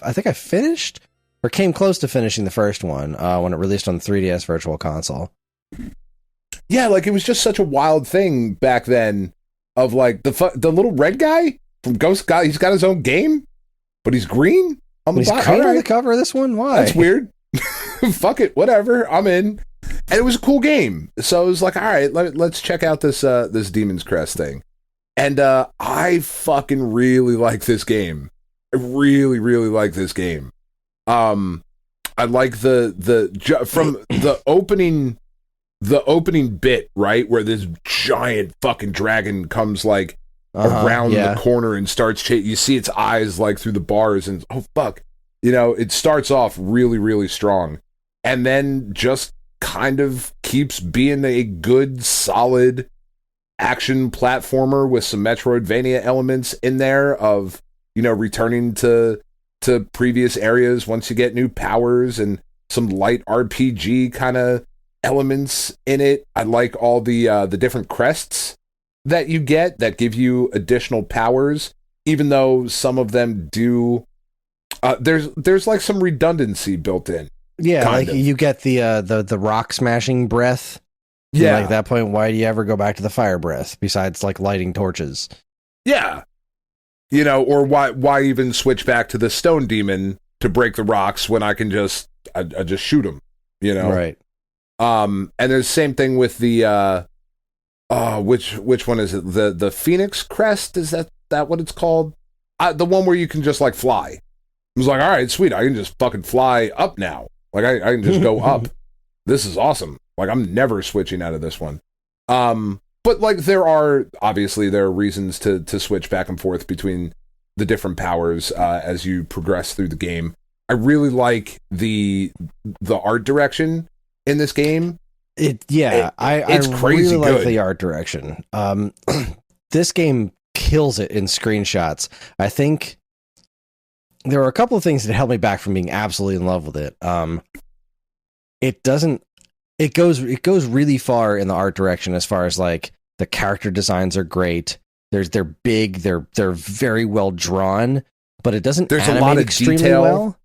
I think I finished or came close to finishing the first one when it released on the 3DS Virtual Console. Yeah, like it was just such a wild thing back then. Of like the little red guy from Ghost God, he's got his own game, but he's green on the bottom. He's green on the cover of this one. Why? That's weird. Fuck it, whatever. I'm in. And it was a cool game, so I was like, all right, let's check out this Demon's Crest thing. And I fucking really like this game. I really, really like this game. I like from the opening. The opening bit, right, where this giant fucking dragon comes like around the corner and starts you see its eyes like through the bars, and oh fuck, it starts off really, really strong, and then just kind of keeps being a good, solid action platformer with some Metroidvania elements in there of returning to previous areas once you get new powers, and some light RPG kind of elements in it. I like all the different crests that you get that give you additional powers, even though some of them do there's like some redundancy built in. Yeah, like you get the rock smashing breath. Yeah, like at that point, why do you ever go back to the fire breath besides like lighting torches? Yeah, or why even switch back to the stone demon to break the rocks when I can just shoot him? Right. And there's the same thing with the which one is it? The Phoenix Crest, is that what it's called? The one where you can just like fly. I was like, all right, sweet, I can just fucking fly up now. Like I can just go up. This is awesome. Like I'm never switching out of this one. But like there are reasons to switch back and forth between the different powers as you progress through the game. I really like the art direction in this game. It's crazy really good. Like the art direction. This game kills it in screenshots. I think there are a couple of things that held me back from being absolutely in love with it. It goes really far in the art direction as far as like the character designs are great. They're big, they're very well drawn, but it doesn't there's animate a lot of extremely detail. Well.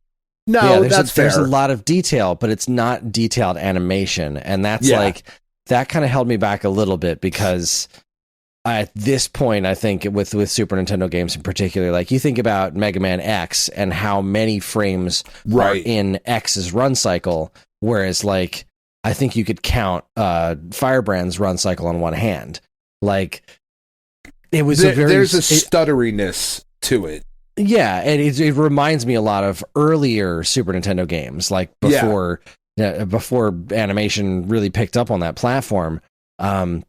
No, yeah, that's fair. There's a lot of detail, but it's not detailed animation. And that's like, that kind of held me back a little bit because at this point, I think with Super Nintendo games in particular, like you think about Mega Man X and how many frames are in X's run cycle, whereas like, I think you could count Firebrand's run cycle on one hand. Like, it was there's a stutteriness to it. Yeah, and it reminds me a lot of earlier Super Nintendo games, like before animation really picked up on that platform. And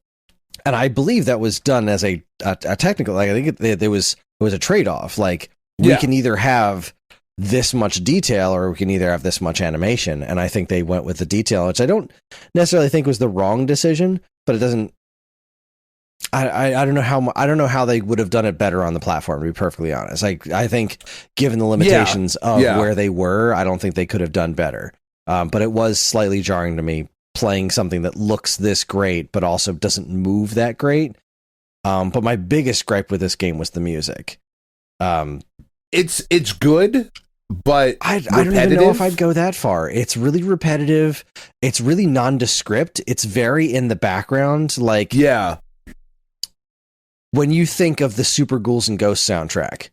I believe that was done as a technical. Like I think it was a trade off. Like we can either have this much detail or we can either have this much animation. And I think they went with the detail, which I don't necessarily think was the wrong decision, but it doesn't. I don't know how they would have done it better on the platform, to be perfectly honest. I think given the limitations of where they were, I don't think they could have done better. But it was slightly jarring to me playing something that looks this great, but also doesn't move that great. But my biggest gripe with this game was the music. It's good, but I don't even know if I'd go that far. It's really repetitive. It's really nondescript. It's very in the background. Like, when you think of the Super Ghouls and Ghosts soundtrack,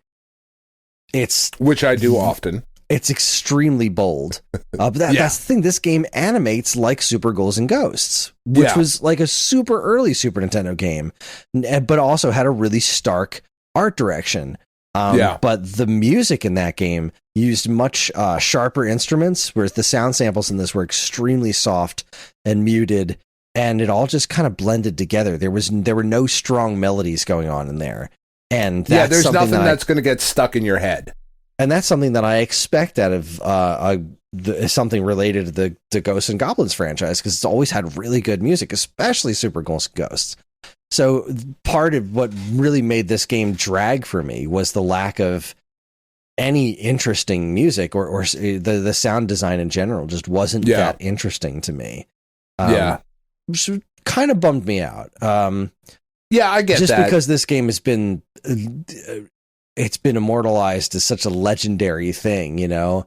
which I do often. It's extremely bold. But that's the thing. This game animates like Super Ghouls and Ghosts, which was like a super early Super Nintendo game, but also had a really stark art direction. But the music in that game used much sharper instruments, whereas the sound samples in this were extremely soft and muted, and it all just kind of blended together. There were no strong melodies going on in there. And there's nothing that's going to get stuck in your head. And that's something that I expect out of something related to the Ghosts and Goblins franchise, because it's always had really good music, especially Super Ghouls and Ghosts. So part of what really made this game drag for me was the lack of any interesting music, or the sound design in general just wasn't that interesting to me. Which kind of bummed me out. I get just that. Because this game has been it's been immortalized as such a legendary thing, you know.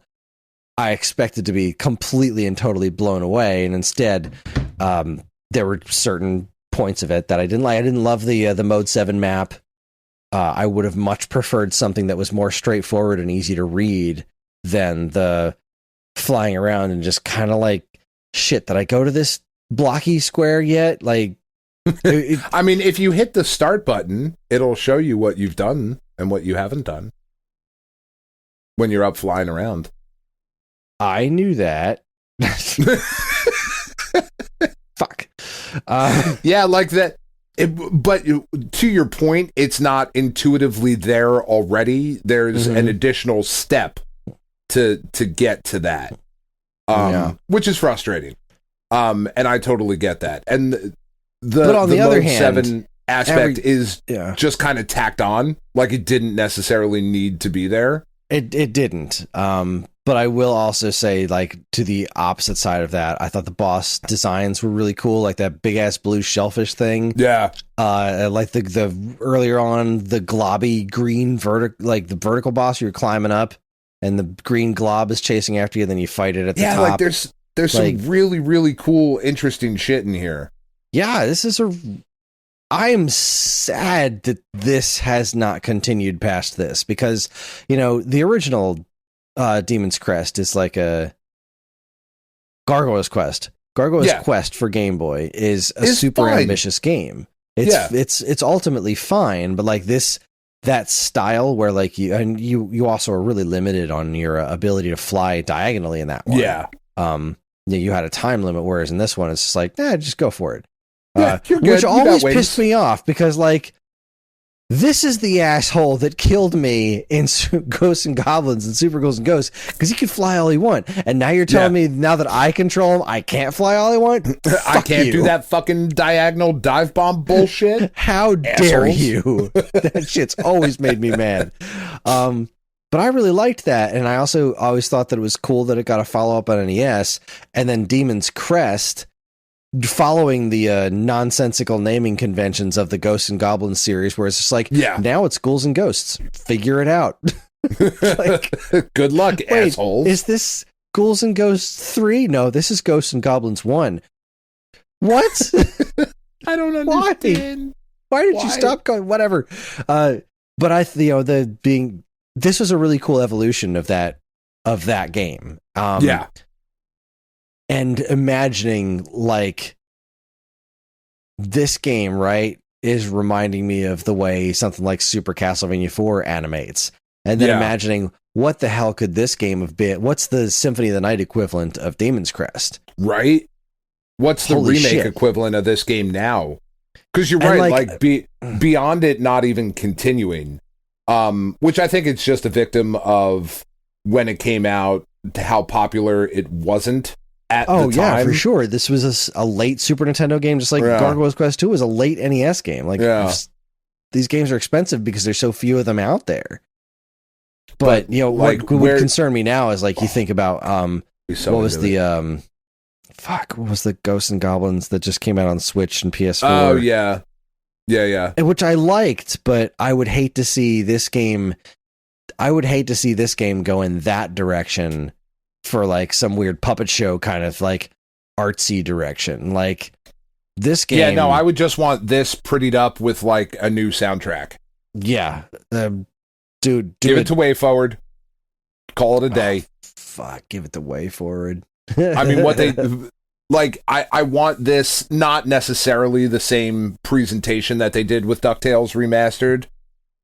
I expected to be completely and totally blown away, and instead there were certain points of it that I didn't like. I didn't love the Mode 7 map. I would have much preferred something that was more straightforward and easy to read than the flying around and just kind of like, shit, did I go to this blocky square yet? Like, I mean, if you hit the start button, it'll show you what you've done and what you haven't done when you're up flying around. I knew that. Fuck. Like that. But to your point, it's not intuitively there already. There's an additional step to get to that, which is frustrating. And I totally get that. And but on the other hand, 7 aspect is just kind of tacked on, like it didn't necessarily need to be there. It didn't. But I will also say, like, to the opposite side of that, I thought the boss designs were really cool, like that big ass blue shellfish thing. Yeah. Like the earlier on, the globby green the vertical boss you're climbing up, and the green glob is chasing after you, then you fight it at the top. Yeah, like there's some really, really cool, interesting shit in here. Yeah, I am sad that this has not continued past this, because, you know, the original Demon's Crest is like a Gargoyle's Quest. Gargoyle's Quest for Game Boy is a super ambitious game. It's ultimately fine, but like that style where like you also are really limited on your ability to fly diagonally in that one. You had a time limit, whereas in this one it's just like, just go for it. Which always pissed me off, because like, this is the asshole that killed me in Ghosts and Goblins and Super Ghouls and Ghosts, because he could fly all he want. And now you're telling me now that I control him, I can't fly all I want? I can't do that fucking diagonal dive bomb bullshit. How dare you? That shit's always made me mad. But I really liked that. And I also always thought that it was cool that it got a follow-up on NES. And then Demon's Crest, following the nonsensical naming conventions of the Ghosts and Goblins series, where it's just like, now it's Ghouls and Ghosts. Figure it out. Like, good luck, assholes. Is this Ghouls and Ghosts 3? No, this is Ghosts and Goblins 1. What? I don't understand. Why did you stop going? Whatever. But this was a really cool evolution of that game. And imagining, like, this game, right, is reminding me of the way something like Super Castlevania 4 animates. And then imagining, what the hell could this game have been? What's the Symphony of the Night equivalent of Demon's Crest? Right? What's the remake equivalent of this game now? Because you're right, beyond it not even continuing, which I think it's just a victim of when it came out, how popular it wasn't. At the time. For sure. This was a late Super Nintendo game, just like Gargoyle's Quest 2 was a late NES game. Like, these games are expensive because there's so few of them out there. But you know, what would concern me now is, like, you think about what was the Ghosts and Goblins that just came out on Switch and PS4? Oh yeah. Which I liked, but I would hate to see this game. I would hate to see this game go in that direction, for like some weird puppet show kind of like artsy direction. Like, this game. Yeah, no, I would just want this prettied up with like a new soundtrack. Yeah. Dude, give it to WayForward. Call it a day. fuck, give it the way forward. I mean, what they like, I want this, not necessarily the same presentation that they did with DuckTales Remastered,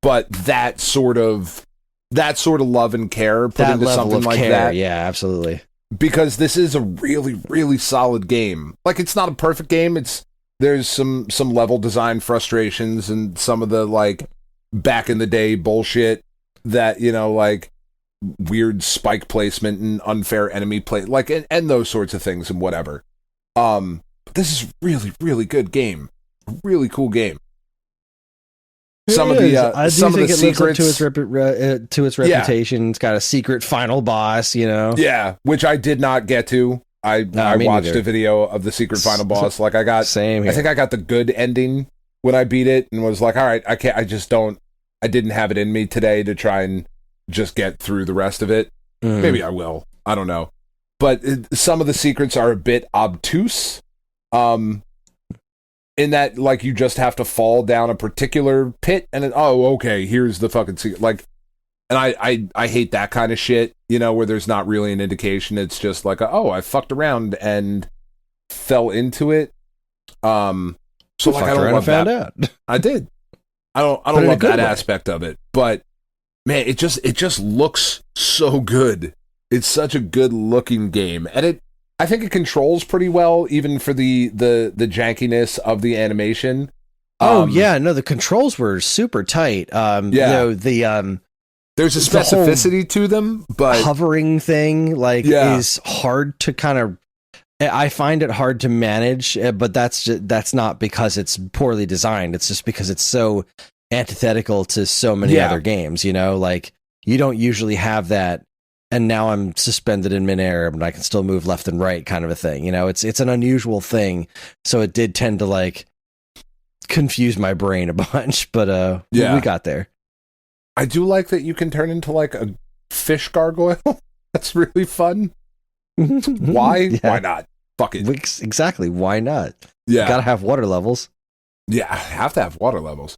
but that sort of love and care put that into level something of like care, that. yeah, absolutely. Because this is a really, really solid game. Like, it's not a perfect game. There's some level design frustrations and some of the, like, back in the day bullshit that, you know, like weird spike placement and unfair enemy play, like, and those sorts of things and whatever. But this is really, really good game. A really cool game. Some of the secrets to its reputation. It's got a secret final boss, you know. Yeah, which I did not get to. I watched a video of the secret final boss. Like, I got, same here. I think I got the good ending when I beat it, and was like, all right, I didn't have it in me today to try and just get through the rest of it. Maybe I will. I don't know. But some of the secrets are a bit obtuse. In that, like, you just have to fall down a particular pit, and okay, here's the fucking secret. Like, and I hate that kind of shit, you know, where there's not really an indication. It's just like, I fucked around and fell into it. So like, I don't love that. Out. I did. I don't love that aspect of it, but man, it just looks so good. It's such a good looking game, and I think it controls pretty well, even for the jankiness of the animation. The controls were super tight. There's a specificity to them, but hovering thing is hard to kind of. I find it hard to manage, but that's not because it's poorly designed. It's just because it's so antithetical to so many other games. You know, like, you don't usually have that. And now I'm suspended in midair, but I can still move left and right, kind of a thing. You know, it's an unusual thing, so it did tend to, like, confuse my brain a bunch. But we got there. I do like that you can turn into, like, a fish gargoyle. That's really fun. Why? Yeah. Why not? Fuck it. Exactly. Why not? Yeah, gotta have water levels. Yeah, I have to have water levels.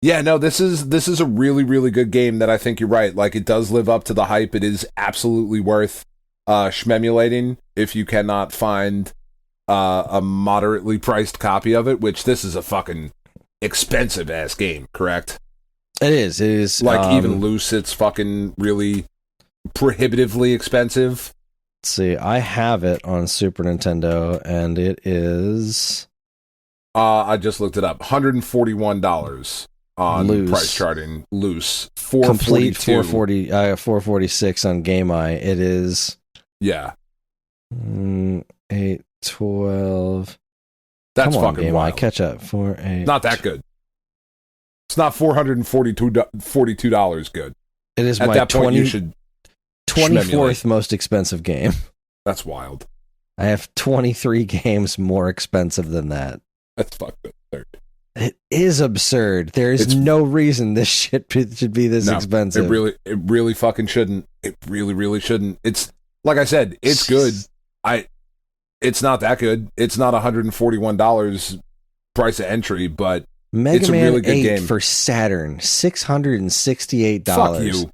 Yeah, no, this is a really, really good game that I think you're right. Like, it does live up to the hype. It is absolutely worth shmemulating if you cannot find a moderately priced copy of it, which this is a fucking expensive-ass game, correct? It is. Like, even loose, it's fucking really prohibitively expensive. Let's see, I have it on Super Nintendo, and it is... I just looked it up. $141. On loose. Price charting, loose. Complete 446 on Game Eye. It is 8, 12. That's Come on, fucking Game wild. Eye, catch up. 4, 8. Not that good. It's not $442 good. It is at my that point. You should 24th most expensive game. That's wild. I have 23 games more expensive than that. That's fucking absurd. It is absurd. There is no reason this shit should be this expensive. It really fucking shouldn't. It really, really shouldn't. It's, like I said, it's good. It's not that good. It's not $141 price of entry, but it's a really good game. For Saturn, $668. Fuck you.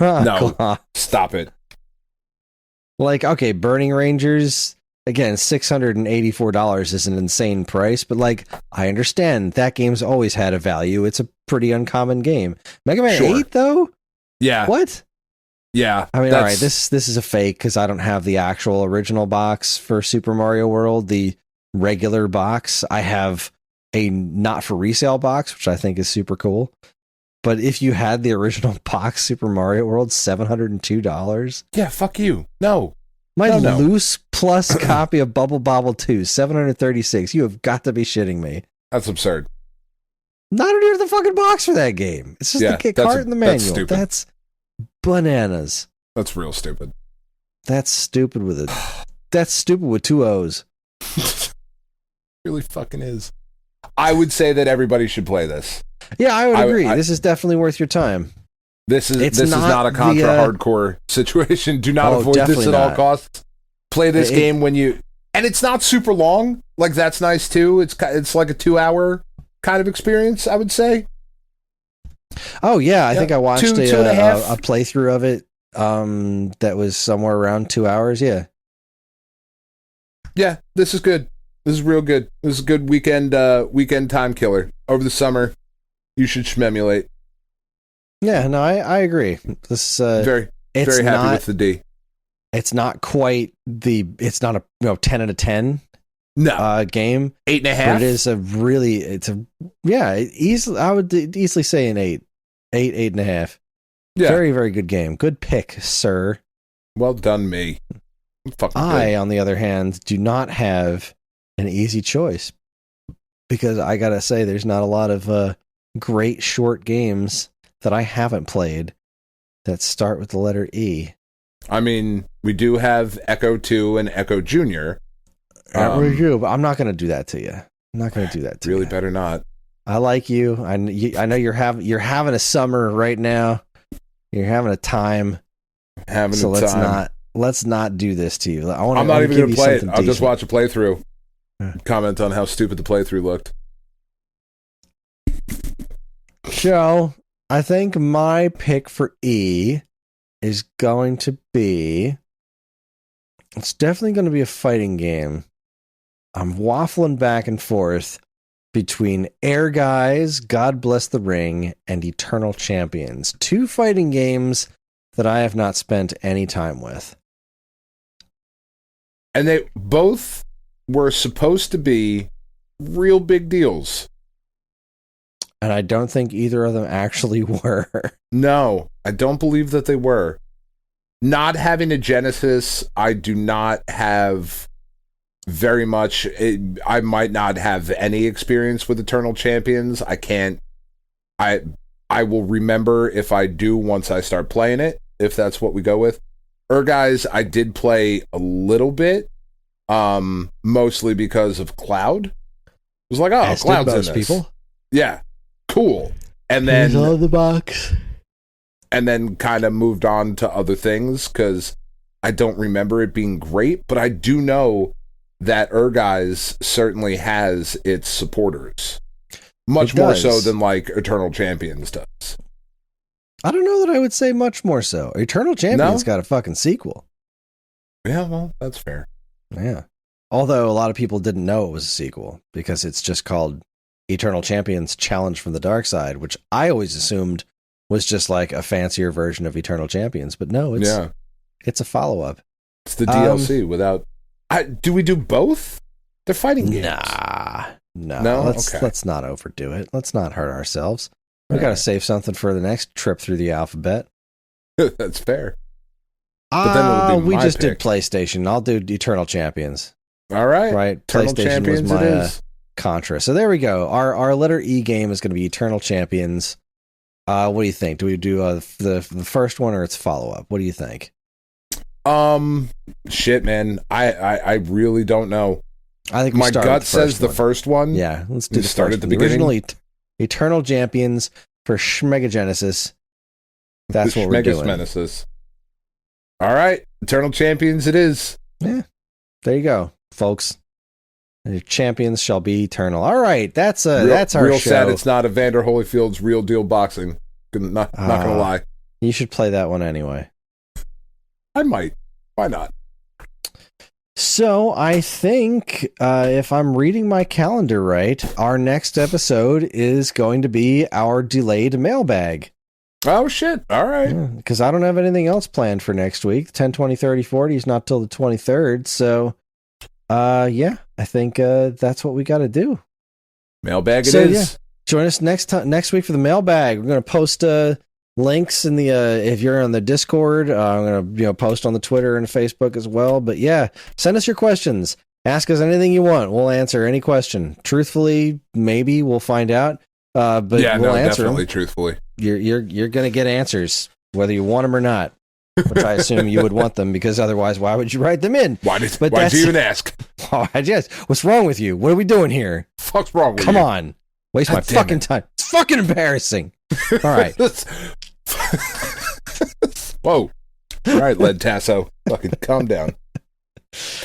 No, stop it. Like, okay, Burning Rangers, again, $684 is an insane price, but, like, I understand that game's always had a value. It's a pretty uncommon game. Mega Man 8, though? Yeah. What? Yeah. I mean, all right, this is a fake because I don't have the actual original box for Super Mario World, the regular box. I have a not for resale box, which I think is super cool. But if you had the original box Super Mario World, $702? Yeah, fuck you. No. My loose plus copy of Bubble Bobble 2, $736. You have got to be shitting me. That's absurd. Not near the fucking box for that game. It's just the cart in the manual. That's bananas. That's real stupid. That's stupid with two O's. Really fucking is. I would say that everybody should play this. Yeah, I would agree. This is definitely worth your time. This is not a Contra hardcore situation. Do not avoid this at all costs. Play this game when you... And it's not super long. Like, that's nice, too. It's like a 2-hour kind of experience, I would say. Oh, yeah. I think I watched a playthrough of it that was somewhere around 2 hours. Yeah. Yeah, this is good. This is real good. This is a good weekend time killer. Over the summer, you should shmemulate. Yeah, no, I agree. This very happy with the D. It's not quite it's not a 10 out of 10 game. 8.5. But it is easily, I would easily say an 8. 8.5. Yeah. Very, very good game. Good pick, sir. Well done, me. I, on the other hand, do not have an easy choice because I gotta say there's not a lot of great short games that I haven't played that start with the letter E. I mean, we do have Echo 2 and Echo Junior. We do, but I'm not going to do that to you. I'm not going to do that to you. Really better not. I like you. I know you're having a summer right now. You're having a time. Let's not do this to you. I'm not even going to play it. I'll just watch a playthrough. Comment on how stupid the playthrough looked. So, I think my pick for E is going to be... It's definitely going to be a fighting game. I'm waffling back and forth between Air Guys, God Bless the Ring, and Eternal Champions. 2 fighting games that I have not spent any time with. And they both were supposed to be real big deals. And I don't think either of them actually were. No, I don't believe that they were. Not having a Genesis, I do not have very much. I might not have any experience with Eternal Champions. I can't. I will remember if I do once I start playing it, if that's what we go with. Guys, I did play a little bit, mostly because of Cloud. It was like, oh, Cloud's in this. People. Yeah, cool. And then he's on the box. And then kind of moved on to other things because I don't remember it being great, but I do know that Guys certainly has its supporters. Much more so than like Eternal Champions does. I don't know that I would say much more so. Eternal Champions got a fucking sequel. Yeah, well, that's fair. Yeah. Although a lot of people didn't know it was a sequel because it's just called Eternal Champions Challenge from the Dark Side, which I always assumed was just like a fancier version of Eternal Champions, but no, it's a follow-up. It's the DLC without... do we do both? They're fighting games. No. Let's not overdo it. Let's not hurt ourselves. We got to save something for the next trip through the alphabet. That's fair. But then we just did PlayStation. I'll do Eternal Champions. All right. Right. Eternal PlayStation Champions was my Contra. So there we go. Our letter E game is going to be Eternal Champions. What do you think? Do we do the first one or its follow-up? What do you think? Shit, man. I really don't know. I think my gut says the first one. Yeah, let's do the start at the beginning. Originally, Eternal Champions for Mega Genesis. That's what we're doing. Genesis. All right, Eternal Champions. It is. Yeah, there you go, folks. Your champions shall be eternal. All right, that's our real show. Sad it's not Evander Holyfield's Real Deal Boxing. Not gonna lie. You should play that one anyway. I might. Why not? So I think if I'm reading my calendar right, our next episode is going to be our delayed mailbag. Oh, shit. All right. Because I don't have anything else planned for next week. 10, 20, 30, 40 is not till the 23rd. So, I think that's what we got to do. Mailbag it is. Yeah, join us next week for the mailbag. We're going to post links in the if you're on the Discord. I'm going to post on the Twitter and Facebook as well. But yeah, send us your questions. Ask us anything you want. We'll answer any question. Truthfully, maybe we'll find out. But we'll answer definitely them. Truthfully. You're going to get answers whether you want them or not. Which I assume you would want them because otherwise, why would you write them in? Why did you even ask? What's wrong with you? What are we doing here? Fuck's wrong with you? Come on. Waste my fucking time. It's fucking embarrassing. All right. Whoa. All right, Led Tasso. Fucking calm down.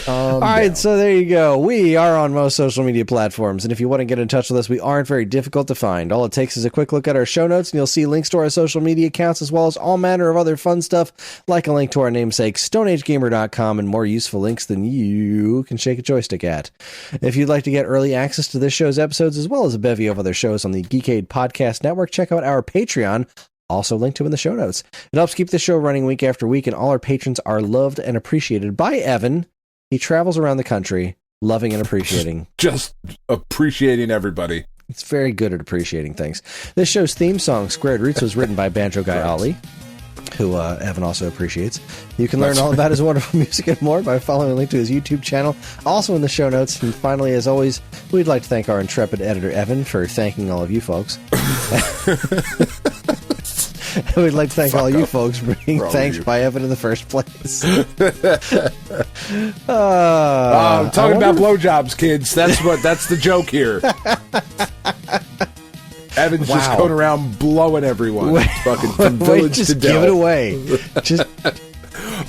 All right, so there you go. We are on most social media platforms, and if you want to get in touch with us, we aren't very difficult to find. All it takes is a quick look at our show notes, and you'll see links to our social media accounts, as well as all manner of other fun stuff, like a link to our namesake, StoneAgeGamer.com, and more useful links than you can shake a joystick at. If you'd like to get early access to this show's episodes, as well as a bevy of other shows on the Geekade Podcast Network, check out our Patreon, also linked to in the show notes. It helps keep the show running week after week, and all our patrons are loved and appreciated by Evan. He travels around the country, loving and appreciating. Just appreciating everybody. It's very good at appreciating things. This show's theme song, Squared Roots, was written by Banjo Guy Ollie, who Evan also appreciates. You can learn all about his wonderful music and more by following a link to his YouTube channel, also in the show notes. And finally, as always, we'd like to thank our intrepid editor, Evan, for thanking all of you folks. We'd like to thank all you folks for being thanked by Evan in the first place. I'm talking about blowjobs, kids. That's the joke here. Evan's just going around blowing everyone. Fucking from village just to give it away. Just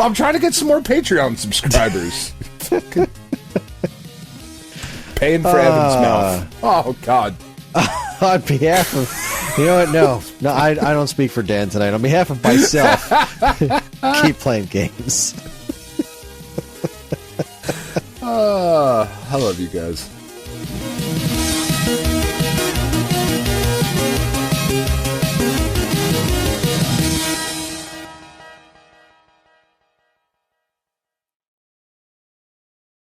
I'm trying to get some more Patreon subscribers. Paying for Evan's mouth. Oh, God. On behalf of... You know what? No, I don't speak for Dan tonight. On behalf of myself, keep playing games. I love you guys.